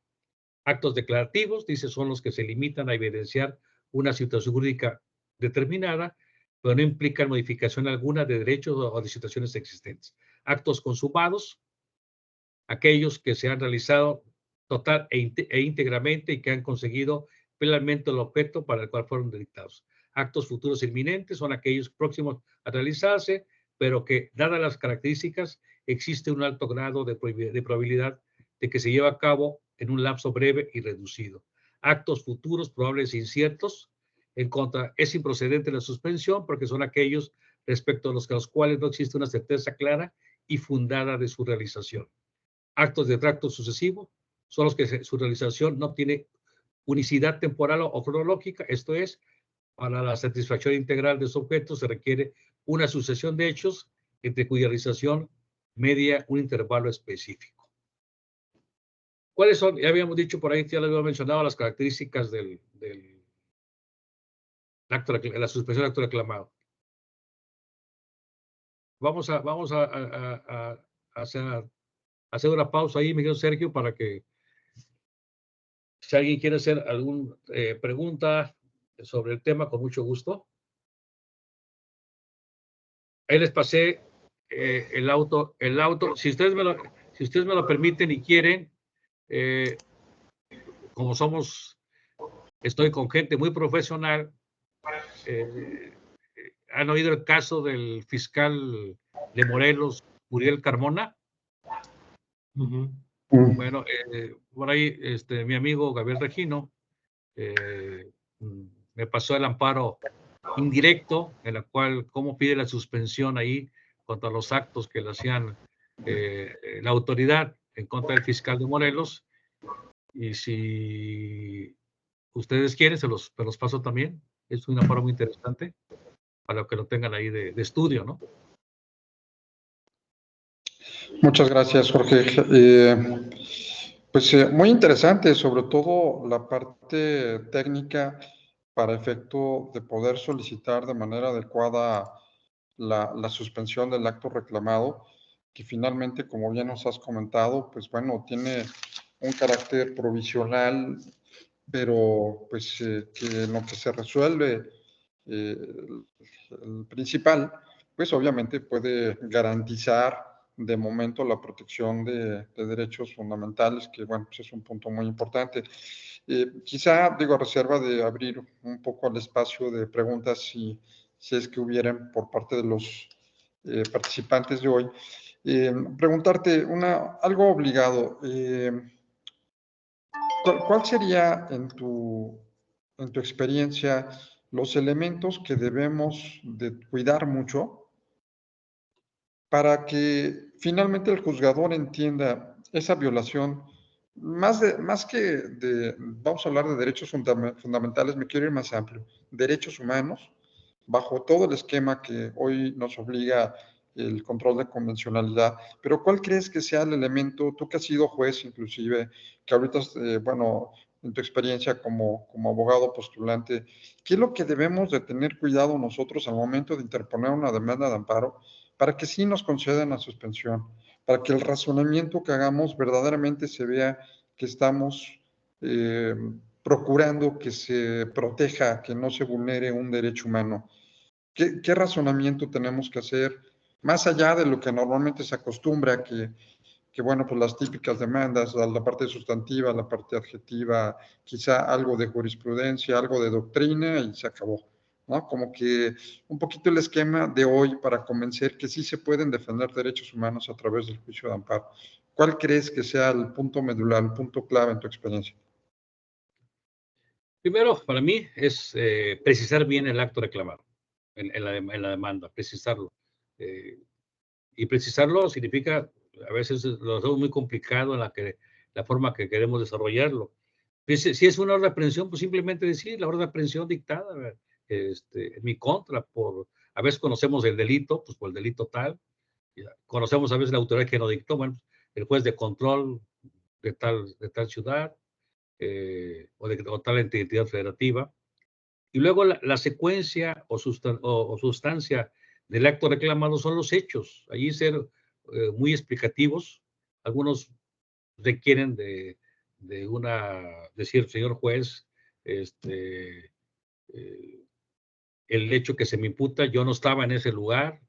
Actos declarativos, dice, son los que se limitan a evidenciar una situación jurídica determinada, pero no implican modificación alguna de derechos o de situaciones existentes. Actos consumados, aquellos que se han realizado total e íntegramente y que han conseguido plenamente el objeto para el cual fueron dictados. Actos futuros inminentes son aquellos próximos a realizarse, pero que, dadas las características, existe un alto grado de probabilidad de que se lleve a cabo en un lapso breve y reducido. Actos futuros probables e inciertos, en contra, es improcedente la suspensión porque son aquellos respecto a los cuales no existe una certeza clara y fundada de su realización. Actos de tracto sucesivo son los que su realización no tiene unicidad temporal o cronológica, esto es, para la satisfacción integral de su objeto se requiere una sucesión de hechos entre cuya realización media un intervalo específico. ¿Cuáles son? Ya habíamos dicho por ahí, ya les había mencionado las características del acto, la suspensión del acto reclamado. Vamos a hacer una pausa ahí, Miguel Sergio, para que si alguien quiere hacer alguna pregunta sobre el tema, con mucho gusto. Ahí les pasé el auto. Si ustedes me lo permiten y quieren, como estoy con gente muy profesional, ¿han oído el caso del fiscal de Morelos, Uriel Carmona? Bueno, por ahí mi amigo Gabriel Regino me pasó el amparo indirecto, en la cual, cómo pide la suspensión ahí contra los actos que le hacían la autoridad en contra del fiscal de Morelos. Y si ustedes quieren, se los paso también. Es un amparo muy interesante para que lo tengan ahí de estudio, ¿no? Muchas gracias, Jorge. Pues muy interesante, sobre todo la parte técnica para efecto de poder solicitar de manera adecuada la suspensión del acto reclamado, que finalmente, como bien nos has comentado, pues bueno, tiene un carácter provisional, pero pues que en lo que se resuelve el principal, pues obviamente puede garantizar de momento la protección de derechos fundamentales, que bueno, pues es un punto muy importante. Quizá, digo, a reserva de abrir un poco el espacio de preguntas, si es que hubieran por parte de los participantes de hoy, preguntarte algo obligado. ¿Cuál sería en tu experiencia los elementos que debemos de cuidar mucho para que finalmente el juzgador entienda esa violación, más que vamos a hablar de derechos fundamentales, me quiero ir más amplio, derechos humanos, bajo todo el esquema que hoy nos obliga el control de convencionalidad, pero ¿cuál crees que sea el elemento, tú que has sido juez inclusive, que ahorita, bueno, en tu experiencia como abogado postulante, qué es lo que debemos de tener cuidado nosotros al momento de interponer una demanda de amparo para que sí nos concedan la suspensión, para que el razonamiento que hagamos verdaderamente se vea que estamos procurando que se proteja, que no se vulnere un derecho humano? ¿Qué razonamiento tenemos que hacer más allá de lo que normalmente se acostumbra, que bueno, pues las típicas demandas, la parte sustantiva, la parte adjetiva, quizá algo de jurisprudencia, algo de doctrina y se acabó, ¿no? Como que un poquito el esquema de hoy para convencer que sí se pueden defender derechos humanos a través del juicio de amparo. ¿Cuál crees que sea el punto medular, el punto clave en tu experiencia? Primero, para mí, es precisar bien el acto reclamado en la demanda, precisarlo. Y precisarlo significa, a veces lo hacemos muy complicado en la forma que queremos desarrollarlo. Si es una orden de aprehensión, pues simplemente decir la orden de aprehensión dictada en mi contra, a veces conocemos el delito, pues por el delito tal, conocemos a veces la autoridad que lo dictó, bueno, el juez de control de tal ciudad, o tal entidad federativa. Y luego la secuencia o sustancia del acto reclamado son los hechos. Allí ser muy explicativos. Algunos requieren decir, señor juez, el hecho que se me imputa, yo no estaba en ese lugar,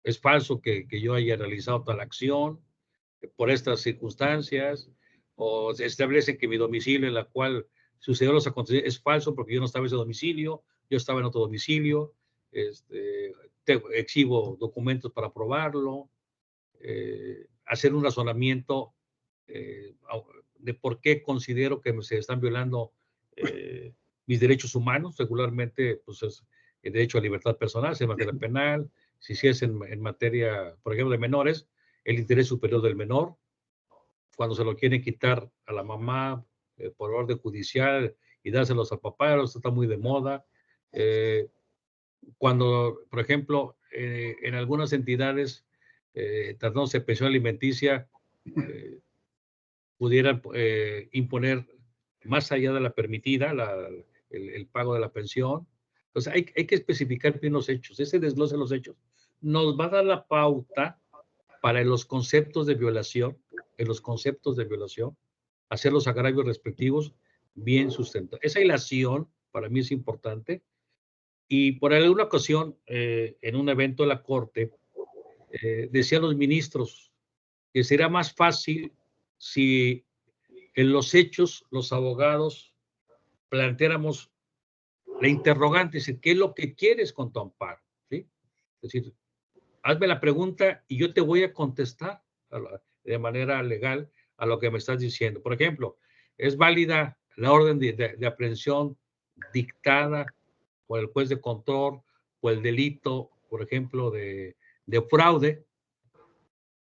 es falso que yo haya realizado tal acción por estas circunstancias, o se establece que mi domicilio en la cual sucedió los acontecimientos es falso porque yo no estaba en ese domicilio, yo estaba en otro domicilio, exhibo documentos para probarlo, hacer un razonamiento de por qué considero que se están violando mis derechos humanos. Regularmente, pues el derecho a libertad personal, si es en materia penal, si es en materia, por ejemplo, de menores, el interés superior del menor, cuando se lo quieren quitar a la mamá por orden judicial y dárselos al papá, esto está muy de moda. Cuando, por ejemplo, en algunas entidades, tratándose de pensión alimenticia, pudieran imponer más allá de la permitida el pago de la pensión. Entonces, hay que especificar bien los hechos. Ese desglose de los hechos nos va a dar la pauta para en los conceptos de violación, hacer los agravios respectivos bien sustentados. Esa ilación para mí es importante. Y por alguna ocasión, en un evento de la Corte, decían los ministros que será más fácil si en los hechos los abogados planteáramos la interrogante, es decir, ¿qué es lo que quieres con tu amparo? ¿Sí? Es decir, hazme la pregunta y yo te voy a contestar de manera legal a lo que me estás diciendo. Por ejemplo, ¿es válida la orden de aprehensión dictada por el juez de control o el delito, por ejemplo, de fraude,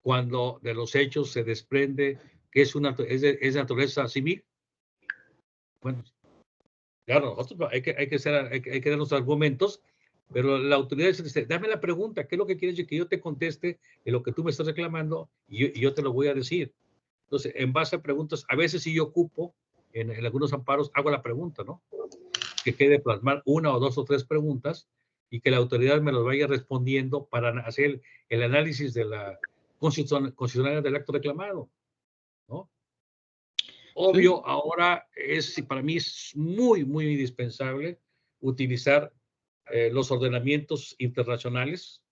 cuando de los hechos se desprende que es de naturaleza civil? Bueno, claro, nosotros hay que dar los argumentos, pero la autoridad dice, dame la pregunta, ¿qué es lo que quieres que yo te conteste de lo que tú me estás reclamando? Y yo te lo voy a decir. Entonces, en base a preguntas, a veces si yo ocupo, en algunos amparos, hago la pregunta, ¿no? Que quede plasmar una o dos o tres preguntas y que la autoridad me los vaya respondiendo para hacer el análisis de la constitucionalidad del acto reclamado, ¿no? Obvio, Sí, ahora para mí es muy, muy indispensable utilizar los ordenamientos internacionales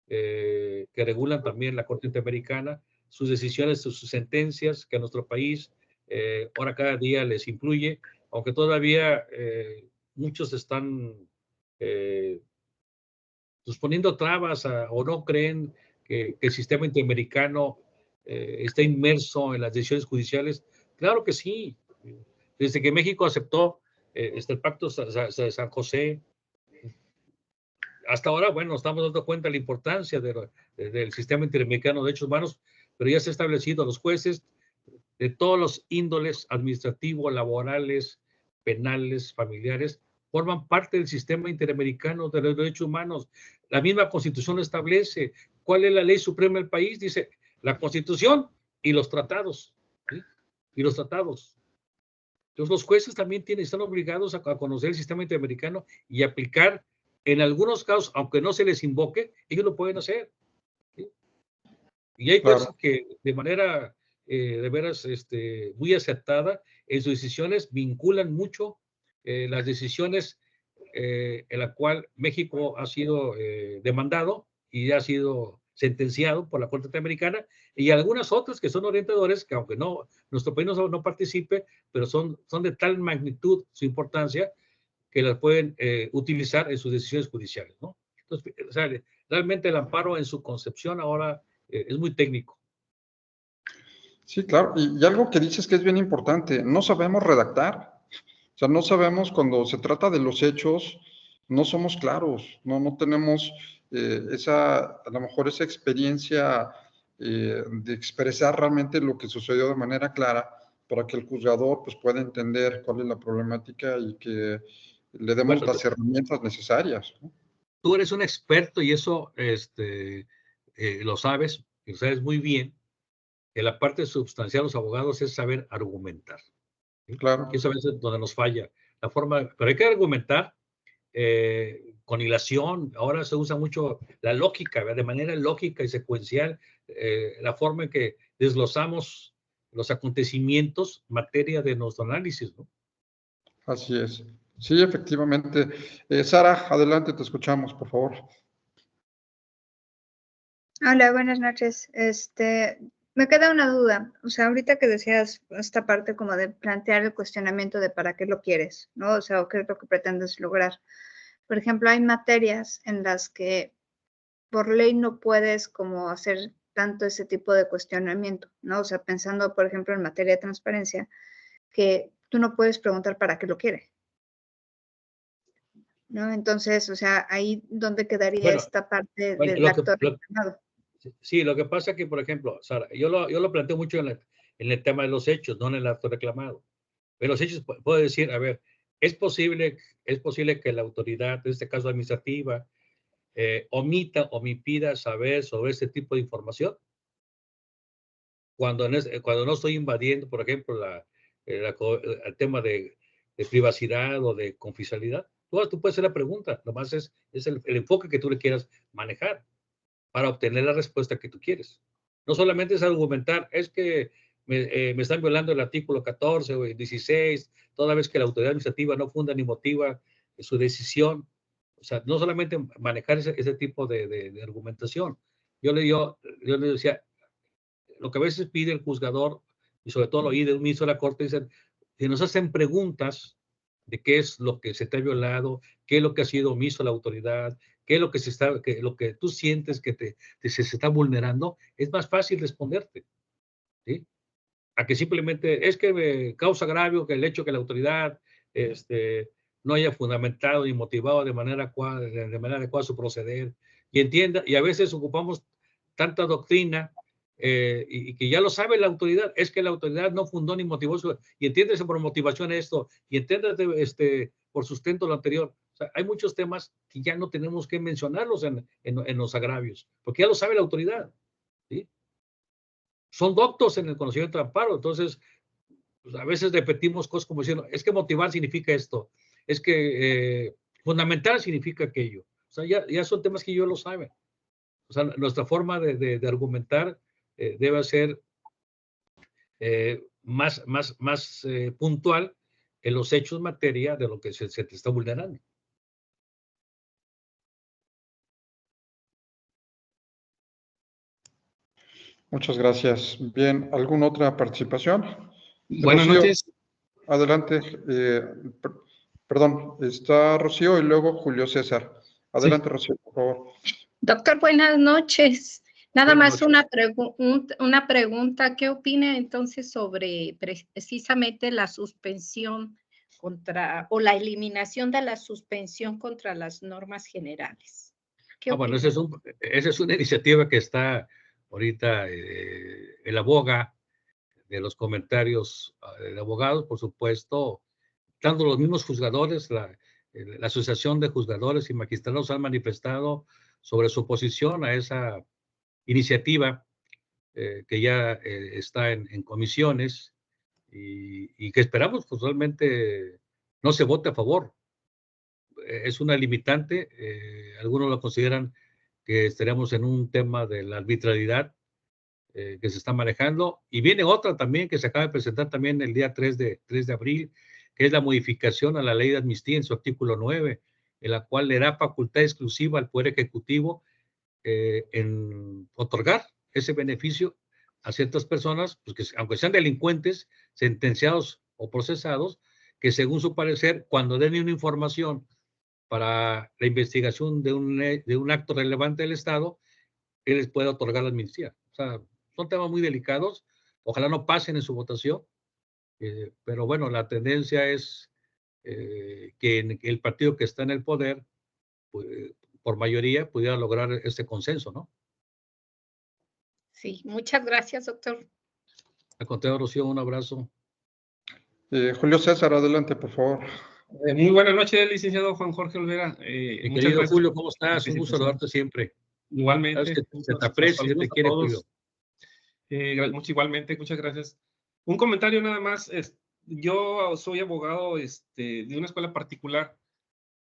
que regulan también la Corte Interamericana, sus decisiones, sus sentencias, que a nuestro país ahora cada día les influye, aunque todavía muchos están eh, pues poniendo trabas o no creen que el sistema interamericano está inmerso en las decisiones judiciales. Claro que sí. Desde que México aceptó el Pacto de San José, hasta ahora, bueno, estamos dando cuenta de la importancia del sistema interamericano de derechos humanos, pero ya se ha establecido los jueces de todos los índoles administrativos, laborales, penales, familiares, forman parte del sistema interamericano de los derechos humanos. La misma Constitución lo establece. ¿Cuál es la ley suprema del país? Dice la Constitución y los tratados. ¿Sí? Y los tratados. Entonces, los jueces también están obligados a conocer el sistema interamericano y aplicar, en algunos casos, aunque no se les invoque, ellos lo pueden hacer. ¿Sí? Y hay claro. jueces que de manera de veras muy acertada en sus decisiones vinculan mucho las decisiones en la cual México ha sido demandado y ha sido sentenciado por la Corte Interamericana, y algunas otras que son orientadores, que aunque nuestro país no participe, pero son de tal magnitud su importancia que las pueden utilizar en sus decisiones judiciales, ¿no? Entonces, o sea, realmente el amparo en su concepción ahora es muy técnico. Sí, claro. Y algo que dices que es bien importante, no sabemos redactar. O sea, no sabemos cuando se trata de los hechos, no somos claros, no tenemos a lo mejor esa experiencia de expresar realmente lo que sucedió de manera clara para que el juzgador pues pueda entender cuál es la problemática y que le demos Bueno, las herramientas necesarias, ¿no? tú eres un experto y eso lo sabes, y lo sabes muy bien, que la parte sustancial de los abogados es saber argumentar. ¿Sí? Y Claro. eso a veces es donde nos falla la forma, pero hay que argumentar con hilación. Ahora se usa mucho la lógica, ¿verdad? De manera lógica y secuencial, la forma en que desglosamos los acontecimientos, materia de nuestro análisis, ¿no? Así es. Sí, efectivamente. Sara, adelante, te escuchamos, por favor. Hola, buenas noches. Me queda una duda. O sea, ahorita que decías esta parte como de plantear el cuestionamiento de para qué lo quieres, ¿no? O sea, o qué es lo que pretendes lograr. Por ejemplo, hay materias en las que por ley no puedes como hacer tanto ese tipo de cuestionamiento, ¿no? O sea, pensando, por ejemplo, en materia de transparencia, que tú no puedes preguntar para qué lo quiere. ¿no? Entonces, o sea, ahí donde quedaría Bueno, esta parte bueno, del actor reclamado. sí, lo que pasa es que, por ejemplo, Sara, yo lo planteo mucho en el tema de los hechos, no en el acto reclamado. Pero los hechos puedo decir, a ver, es posible que la autoridad, en este caso administrativa, omita o me impida saber sobre este tipo de información cuando no estoy invadiendo, por ejemplo, el tema de privacidad o de confidencialidad. Tú puedes hacer la pregunta, nomás es el enfoque que tú le quieras manejar para obtener la respuesta que tú quieres. No solamente es argumentar, es que me están violando el artículo 14 o el 16, toda vez que la autoridad administrativa no funda ni motiva su decisión. O sea, no solamente manejar ese tipo de argumentación. Yo le decía, lo que a veces pide el juzgador, y sobre todo lo oí de un ministro de la Corte, dicen, si nos hacen preguntas de qué es lo que se te ha violado, qué es lo que ha sido omiso la autoridad, qué es lo que lo que tú sientes que se está vulnerando, es más fácil responderte, ¿sí? A que simplemente es que me causa agravio que el hecho que la autoridad no haya fundamentado y motivado de manera adecuada su proceder, y entienda, y a veces ocupamos tanta doctrina y que ya lo sabe la autoridad, es que la autoridad no fundó ni motivó y entiéndese por motivación esto, y entiéndase por sustento lo anterior. O sea, hay muchos temas que ya no tenemos que mencionarlos en los agravios, porque ya lo sabe la autoridad, ¿sí? Son doctos en el conocimiento de amparo, entonces pues a veces repetimos cosas como diciendo, es que motivar significa esto, es que fundamental significa aquello. O sea, ya son temas que ellos lo saben. O sea, nuestra forma de argumentar debe ser más puntual en los hechos materia de lo que se te está vulnerando. Muchas gracias. Bien, ¿alguna otra participación? Buenas Rocío, noches. adelante. Perdón, está Rocío y luego Julio César. Adelante, sí. Rocío, por favor. Doctor, buenas noches. Nada Buenas más noches. una pregunta. ¿Qué opina entonces sobre precisamente la suspensión o la eliminación de la suspensión contra las normas generales? Bueno, esa es una iniciativa que está ahorita en la boga de los comentarios de abogados, por supuesto, tanto los mismos juzgadores, la Asociación de Juzgadores y Magistrados han manifestado sobre su oposición a esa iniciativa que ya está en comisiones y que esperamos pues realmente no se vote a favor. Es una limitante, algunos lo consideran que estaremos en un tema de la arbitrariedad que se está manejando. Y viene otra también que se acaba de presentar también el día 3 de abril, que es la modificación a la ley de amnistía en su artículo 9, en la cual le da facultad exclusiva al Poder Ejecutivo en otorgar ese beneficio a ciertas personas, pues que aunque sean delincuentes, sentenciados o procesados, que según su parecer, cuando den una información para la investigación de un acto relevante del Estado, él les puede otorgar la amnistía. O sea, son temas muy delicados, ojalá no pasen en su votación, pero bueno, la tendencia es que el partido que está en el poder, pues, por mayoría, pudiera lograr este consenso, ¿no? Sí, muchas gracias, doctor. Al contrario, Rocío, un abrazo. Julio César, adelante, por favor. Muy buenas noches, licenciado Juan Jorge Olvera. Mi querido Julio, ¿cómo estás? Un gusto saludarte siempre. Igualmente. Sabes que se te aprecia y se te quiere, Julio. Igualmente, muchas gracias. Un comentario nada más. Yo soy abogado de una escuela particular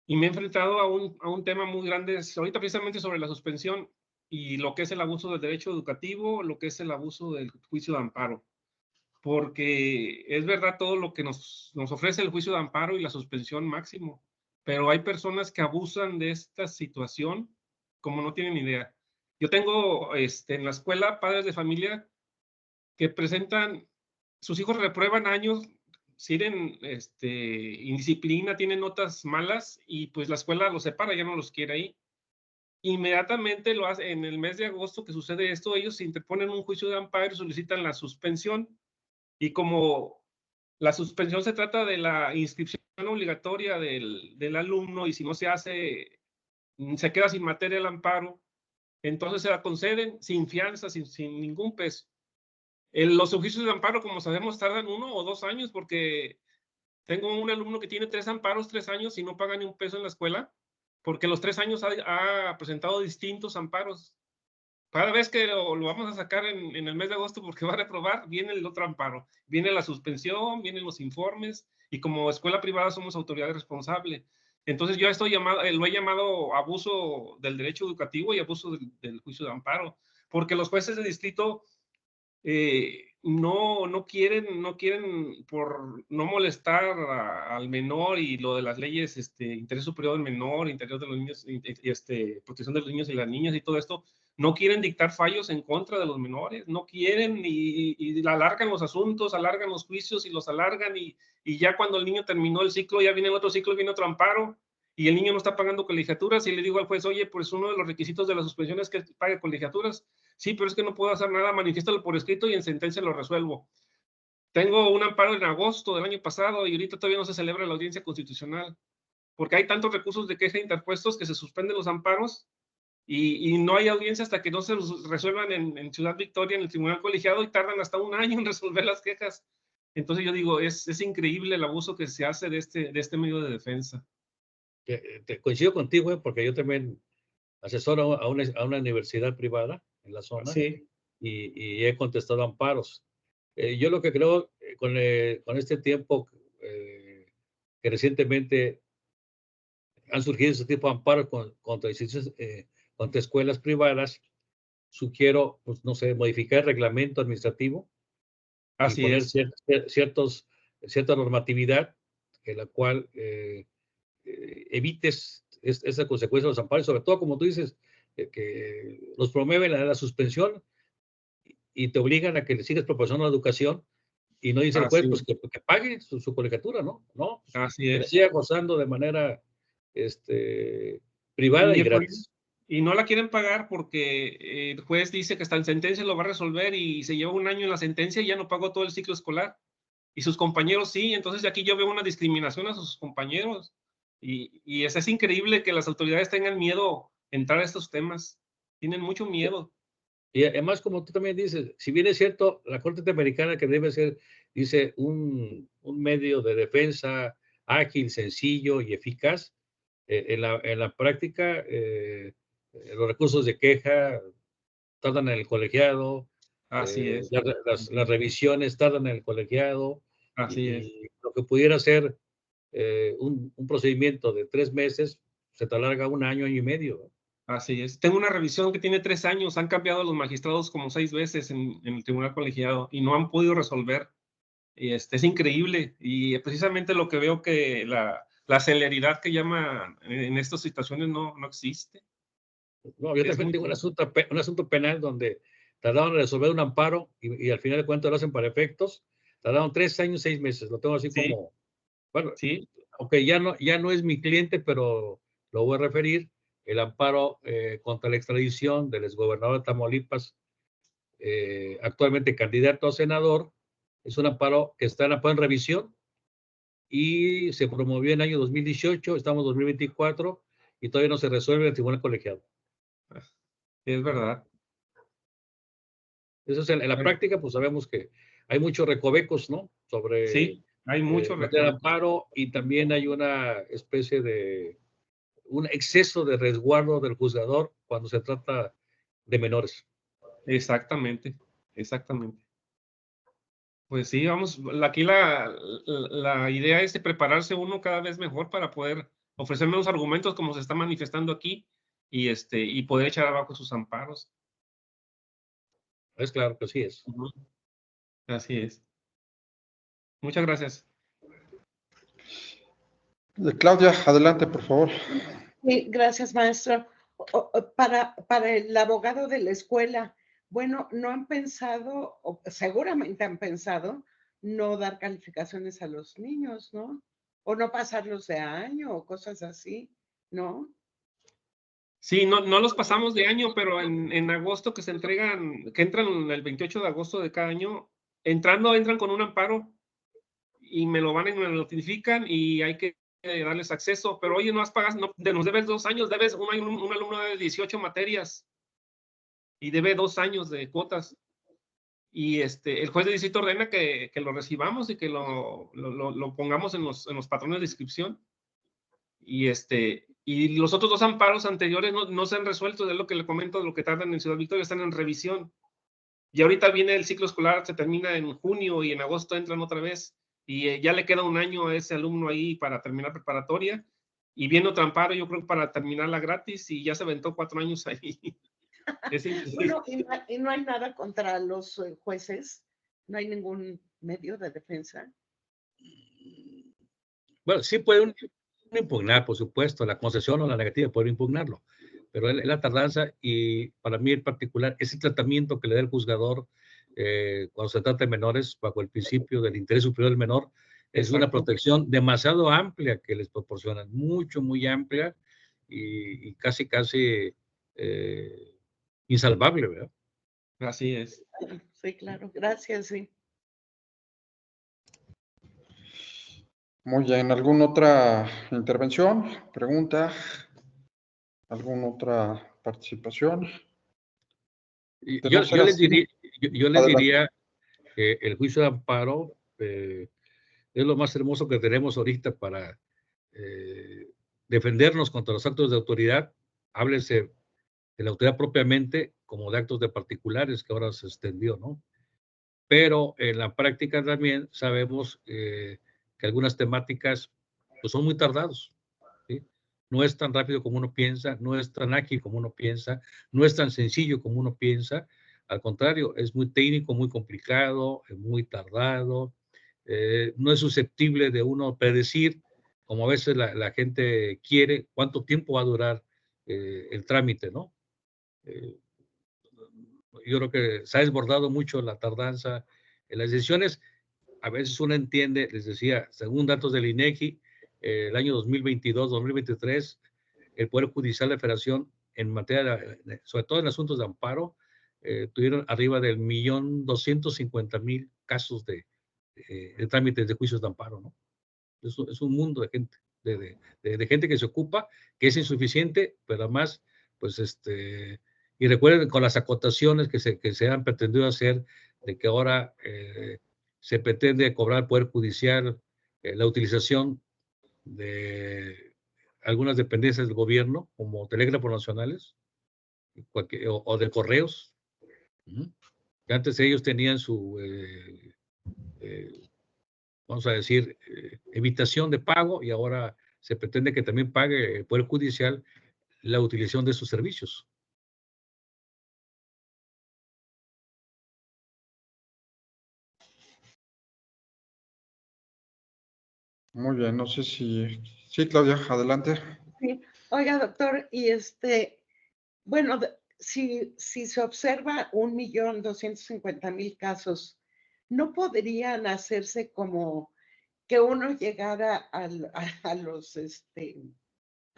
y me he enfrentado a un tema muy grande, ahorita precisamente sobre la suspensión y lo que es el abuso del derecho educativo, lo que es el abuso del juicio de amparo. Porque es verdad todo lo que nos ofrece el juicio de amparo y la suspensión máximo, pero hay personas que abusan de esta situación como no tienen idea. Yo tengo en la escuela padres de familia que presentan, sus hijos reprueban años, siguen indisciplina, tienen notas malas y pues la escuela los separa, ya no los quiere ahí. Inmediatamente lo hace, en el mes de agosto que sucede esto, ellos interponen un juicio de amparo y solicitan la suspensión. Y como La suspensión se trata de la inscripción obligatoria del alumno y si no se hace, se queda sin materia el amparo, entonces se la conceden sin fianza, sin ningún peso. Los oficios de amparo, como sabemos, tardan 1 o 2 años porque tengo un alumno que tiene 3 amparos, 3 años y no paga ni un peso en la escuela porque los 3 años ha presentado distintos amparos. Cada vez que lo vamos a sacar en el mes de agosto porque va a reprobar, viene el otro amparo. Viene la suspensión, vienen los informes y como escuela privada somos autoridad responsable. Entonces yo lo he llamado abuso del derecho educativo y abuso del juicio de amparo, porque los jueces de distrito no quieren por no molestar al menor y lo de las leyes, interés superior del menor, interior de los niños, protección de los niños y las niñas y todo esto, no quieren dictar fallos en contra de los menores, no quieren y alargan los asuntos, alargan los juicios y los alargan y ya cuando el niño terminó el ciclo, ya viene el otro ciclo, viene otro amparo y el niño no está pagando colegiaturas y le digo al juez, oye, pues uno de los requisitos de la suspensión es que pague colegiaturas. Sí, pero es que no puedo hacer nada, manifiéstalo por escrito y en sentencia lo resuelvo. Tengo un amparo en agosto del año pasado y ahorita todavía no se celebra la audiencia constitucional, porque hay tantos recursos de queja interpuestos que se suspenden los amparos y no hay audiencia hasta que no se resuelvan en Ciudad Victoria, en el tribunal colegiado, y tardan hasta 1 año en resolver las quejas. Entonces yo digo, es increíble el abuso que se hace de este medio de defensa. Coincido contigo, porque yo también asesoro a una universidad privada en la zona Sí. y he contestado amparos. Yo lo que creo con este tiempo que recientemente han surgido ese tipo de amparos contra instituciones, contra escuelas privadas, sugiero, pues no sé, modificar el reglamento administrativo y Así poner es. cierta normatividad en la cual evites esa consecuencia de los amparos, sobre todo, como tú dices, que los promueven a la suspensión y te obligan a que le sigas proporcionando la educación y no dice el juez, pues que pague su colegiatura, ¿no? No, pues, así que la es. siga gozando de manera privada y gratis. Y no la quieren pagar porque el juez dice que hasta en sentencia lo va a resolver y se lleva 1 año en la sentencia y ya no pagó todo el ciclo escolar. Y sus compañeros sí, entonces aquí yo veo una discriminación a sus compañeros. Y es increíble que las autoridades tengan miedo a entrar a estos temas. Tienen mucho miedo. Y además, como tú también dices, si bien es cierto, la Corte Interamericana que debe ser, dice, un medio de defensa ágil, sencillo y eficaz, en la práctica, los recursos de queja tardan en el colegiado, Así es. las revisiones tardan en el colegiado, Así es. y lo que pudiera ser un procedimiento de 3 meses, se te alarga 1 año, año y medio. Así es. Tengo una revisión que tiene 3 años. Han cambiado los magistrados como 6 veces en el tribunal colegiado y no han podido resolver. Y es increíble. Y precisamente lo que veo que la celeridad que llama en estas situaciones no existe. No, yo también tengo un asunto penal donde tardaron en resolver un amparo y al final de cuentas lo hacen para efectos. Tardaron 3 años, 6 meses. Lo tengo así Sí. como, bueno, Sí. aunque ya no es mi cliente, pero lo voy a referir. El amparo contra la extradición del exgobernador de Tamaulipas, actualmente candidato a senador, es un amparo que está en revisión y se promovió en el año 2018, estamos en 2024 y todavía no se resuelve en el tribunal colegiado. Es verdad. Eso es en la práctica, pues sabemos que hay muchos recovecos, ¿no? Sobre Sí, hay mucho meter amparo y también hay una especie de un exceso de resguardo del juzgador cuando se trata de menores. Exactamente, exactamente. Pues sí, vamos, aquí la idea es de prepararse uno cada vez mejor para poder ofrecer menos argumentos como se está manifestando aquí y poder echar abajo sus amparos. Es claro que sí es. Así es. Muchas gracias. Claudia, adelante, por favor. Sí, gracias, maestro. Para el abogado de la escuela, bueno, no han pensado, o seguramente han pensado, no dar calificaciones a los niños, ¿no? O no pasarlos de año o cosas así, ¿no? Sí, no los pasamos de año, pero en agosto que entran el 28 de agosto de cada año, entran con un amparo y me lo van y me lo notifican y hay que darles acceso, pero oye, no has pagado, no, nos debes 2 años, debes, un alumno de 18 materias y debe 2 años de cuotas. Y el juez de distrito ordena que lo recibamos y que lo pongamos en los patrones de inscripción. Y los otros 2 amparos anteriores no se han resuelto, es lo que le comento, de lo que tardan en Ciudad Victoria, están en revisión. Y ahorita viene el ciclo escolar, se termina en junio y en agosto entran otra vez. Y ya le queda 1 año a ese alumno ahí para terminar preparatoria. Y viene otro amparo, yo creo, para terminarla gratis, y ya se aventó 4 años ahí. Bueno, y no hay nada contra los jueces, no hay ningún medio de defensa. Bueno, sí pueden impugnar, por supuesto, la concesión o la negativa, pueden impugnarlo, pero es la tardanza, y para mí en particular, ese tratamiento que le da el juzgador cuando se trata de menores, bajo el principio del interés superior del menor, es Exacto. una protección demasiado amplia que les proporcionan, muy amplia, y casi insalvable, ¿verdad? Así es. Sí, claro, gracias, sí. Muy bien, ¿alguna otra intervención, pregunta? ¿Alguna otra participación? Yo les diría que el juicio de amparo es lo más hermoso que tenemos ahorita para defendernos contra los actos de autoridad. Háblese de la autoridad propiamente como de actos de particulares, que ahora se extendió, ¿no? Pero en la práctica también sabemos que algunas temáticas pues, son muy tardados, ¿sí? No es tan rápido como uno piensa, no es tan ágil como uno piensa, no es tan sencillo como uno piensa. Al contrario, es muy técnico, muy complicado, muy tardado, no es susceptible de uno predecir, como a veces la gente quiere, cuánto tiempo va a durar el trámite, ¿no? Yo creo que se ha desbordado mucho la tardanza en las decisiones. A veces uno entiende, les decía, según datos del INEGI, el año 2022-2023, el Poder Judicial de la Federación, en materia, sobre todo en asuntos de amparo, tuvieron arriba del 1.250.000 casos de trámites de juicios de amparo, ¿no? Es un mundo de gente, de gente que se ocupa, que es insuficiente, pero además, pues, y recuerden con las acotaciones que se han pretendido hacer, de que ahora se pretende cobrar al Poder Judicial la utilización de algunas dependencias del gobierno, como telégrafos nacionales, o de correos, que antes ellos tenían su, vamos a decir, evitación de pago, y ahora se pretende que también pague el Poder Judicial la utilización de sus servicios. Muy bien, no sé si... Sí, Claudia, adelante. Sí. Oiga, doctor, y bueno, si se observa 1.250.000 casos, ¿no podrían hacerse como que uno llegara a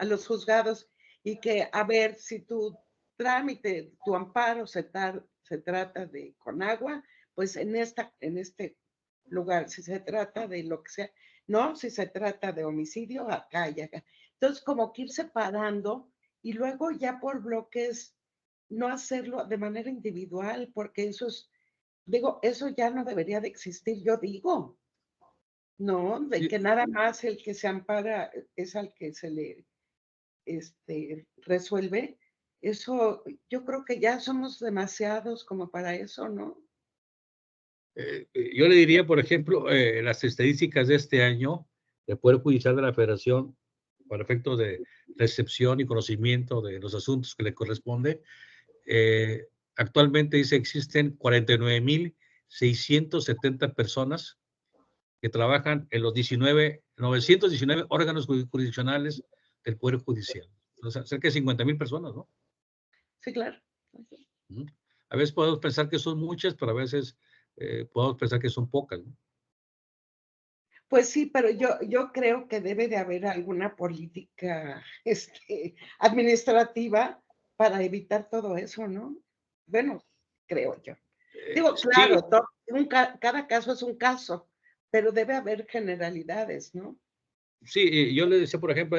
los juzgados y que, a ver, si tu trámite, tu amparo se trata de Conagua, pues en este lugar, si se trata de lo que sea, no, si se trata de homicidio, acá y acá. Entonces, como que ir separando y luego ya por bloques, no hacerlo de manera individual, porque eso ya no debería de existir, yo digo. No, de que nada más el que se ampara es al que se le resuelve. Eso, yo creo que ya somos demasiados como para eso, ¿no? Yo le diría, por ejemplo, las estadísticas de este año del Poder Judicial de la Federación, para efectos de recepción y conocimiento de los asuntos que le corresponde, actualmente dice existen 49.670 personas que trabajan en los 919 órganos jurisdiccionales del Poder Judicial. O sea, cerca de 50.000 personas, ¿no? Sí, claro. A veces podemos pensar que son muchas, pero a veces podemos pensar que son pocas, ¿no? Pues sí, pero yo creo que debe de haber alguna política administrativa para evitar todo eso, ¿no? Bueno, creo yo. Digo, claro, Sí. cada caso es un caso, pero debe haber generalidades, ¿no? Sí, yo le decía, por ejemplo,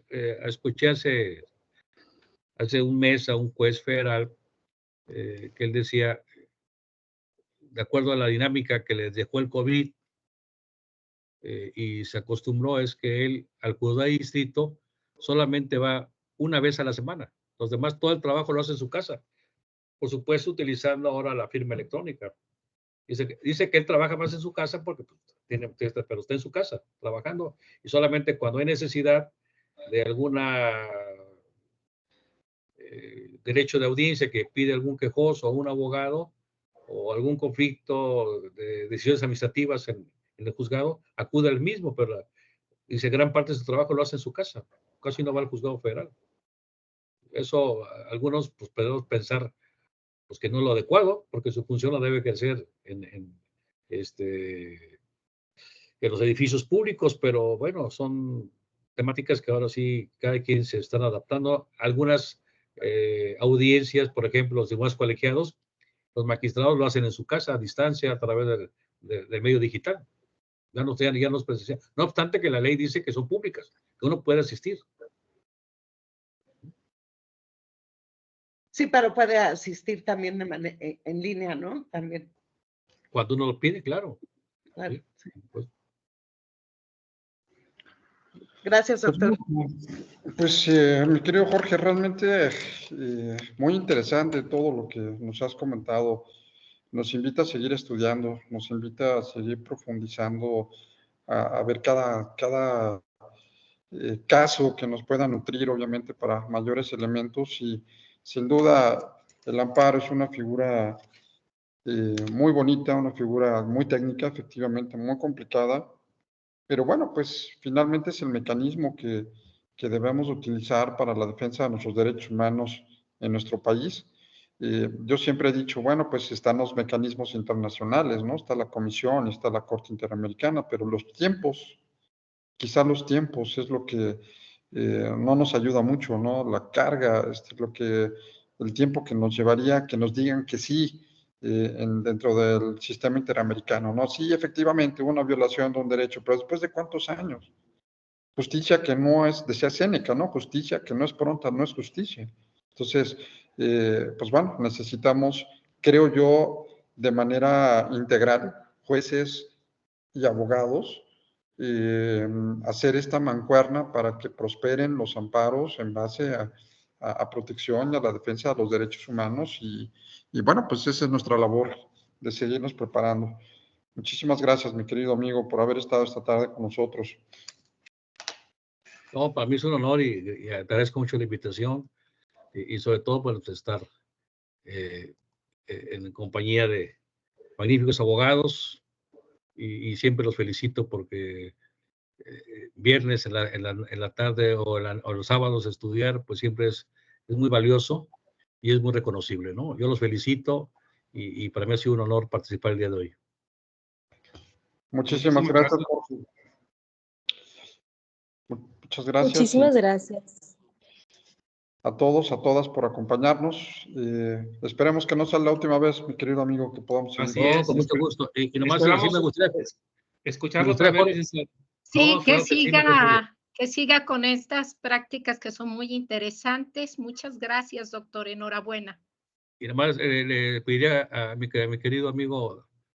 escuché hace un mes a un juez federal que él decía, de acuerdo a la dinámica que les dejó el COVID y se acostumbró, es que él al juzgado de distrito solamente va una vez a la semana. Los demás, todo el trabajo lo hace en su casa. Por supuesto, utilizando ahora la firma electrónica. Dice que él trabaja más en su casa porque pero está en su casa trabajando y solamente cuando hay necesidad de alguna derecho de audiencia que pide algún quejoso o un abogado o algún conflicto de decisiones administrativas en el juzgado, acude al mismo, pero dice gran parte de su trabajo lo hace en su casa, casi no va al juzgado federal. Eso algunos pues podemos pensar pues que no es lo adecuado, porque su función la debe ejercer en los edificios públicos, pero bueno, son temáticas que ahora sí cada quien se están adaptando. Algunas audiencias, por ejemplo, los demás colegiados, los magistrados lo hacen en su casa, a distancia, a través del medio digital. Ya no es presencial. No obstante que la ley dice que son públicas, que uno puede asistir. Sí, pero puede asistir también en línea, ¿no? También. Cuando uno lo pide, claro. Claro, Sí, pues. Gracias, doctor. Pues, mi querido Jorge, realmente muy interesante todo lo que nos has comentado. Nos invita a seguir estudiando, nos invita a seguir profundizando, a ver cada caso que nos pueda nutrir, obviamente, para mayores elementos. Y sin duda, el amparo es una figura muy bonita, una figura muy técnica, efectivamente, muy complicada. Pero bueno, pues finalmente es el mecanismo que debemos utilizar para la defensa de nuestros derechos humanos en nuestro país. Yo siempre he dicho, bueno, pues están los mecanismos internacionales, ¿no? Está la Comisión, está la Corte Interamericana, pero los tiempos, quizá los tiempos es lo que no nos ayuda mucho, ¿no? La carga, el tiempo que nos llevaría que nos digan que sí dentro del sistema interamericano, ¿no? Sí, efectivamente, hubo una violación de un derecho, pero ¿después de cuántos años? Justicia que no es, decía Séneca, ¿no? Justicia que no es pronta, no es justicia. Entonces, pues bueno, necesitamos, creo yo, de manera integral, jueces y abogados, hacer esta mancuerna para que prosperen los amparos en base a protección y a la defensa de los derechos humanos y bueno, pues esa es nuestra labor de seguirnos preparando. Muchísimas gracias, mi querido amigo, por haber estado esta tarde con nosotros. No, para mí es un honor y agradezco mucho la invitación y sobre todo por estar en compañía de magníficos abogados y siempre los felicito porque viernes en la tarde o los sábados estudiar, pues siempre es muy valioso y es muy reconocible, ¿no? Yo los felicito y para mí ha sido un honor participar el día de hoy. Muchísimas gracias, Jorge. Muchas gracias. Muchísimas gracias. A todos, a todas por acompañarnos. Esperemos que no sea la última vez, mi querido amigo, que podamos seguir. Así es. Con mucho gusto. Y nomás sí me gustaría escucharlo otra vez, licenciado. Sí, No, claro que siga con estas prácticas que son muy interesantes. Muchas gracias, doctor. Enhorabuena. Y además le pediría a mi querido amigo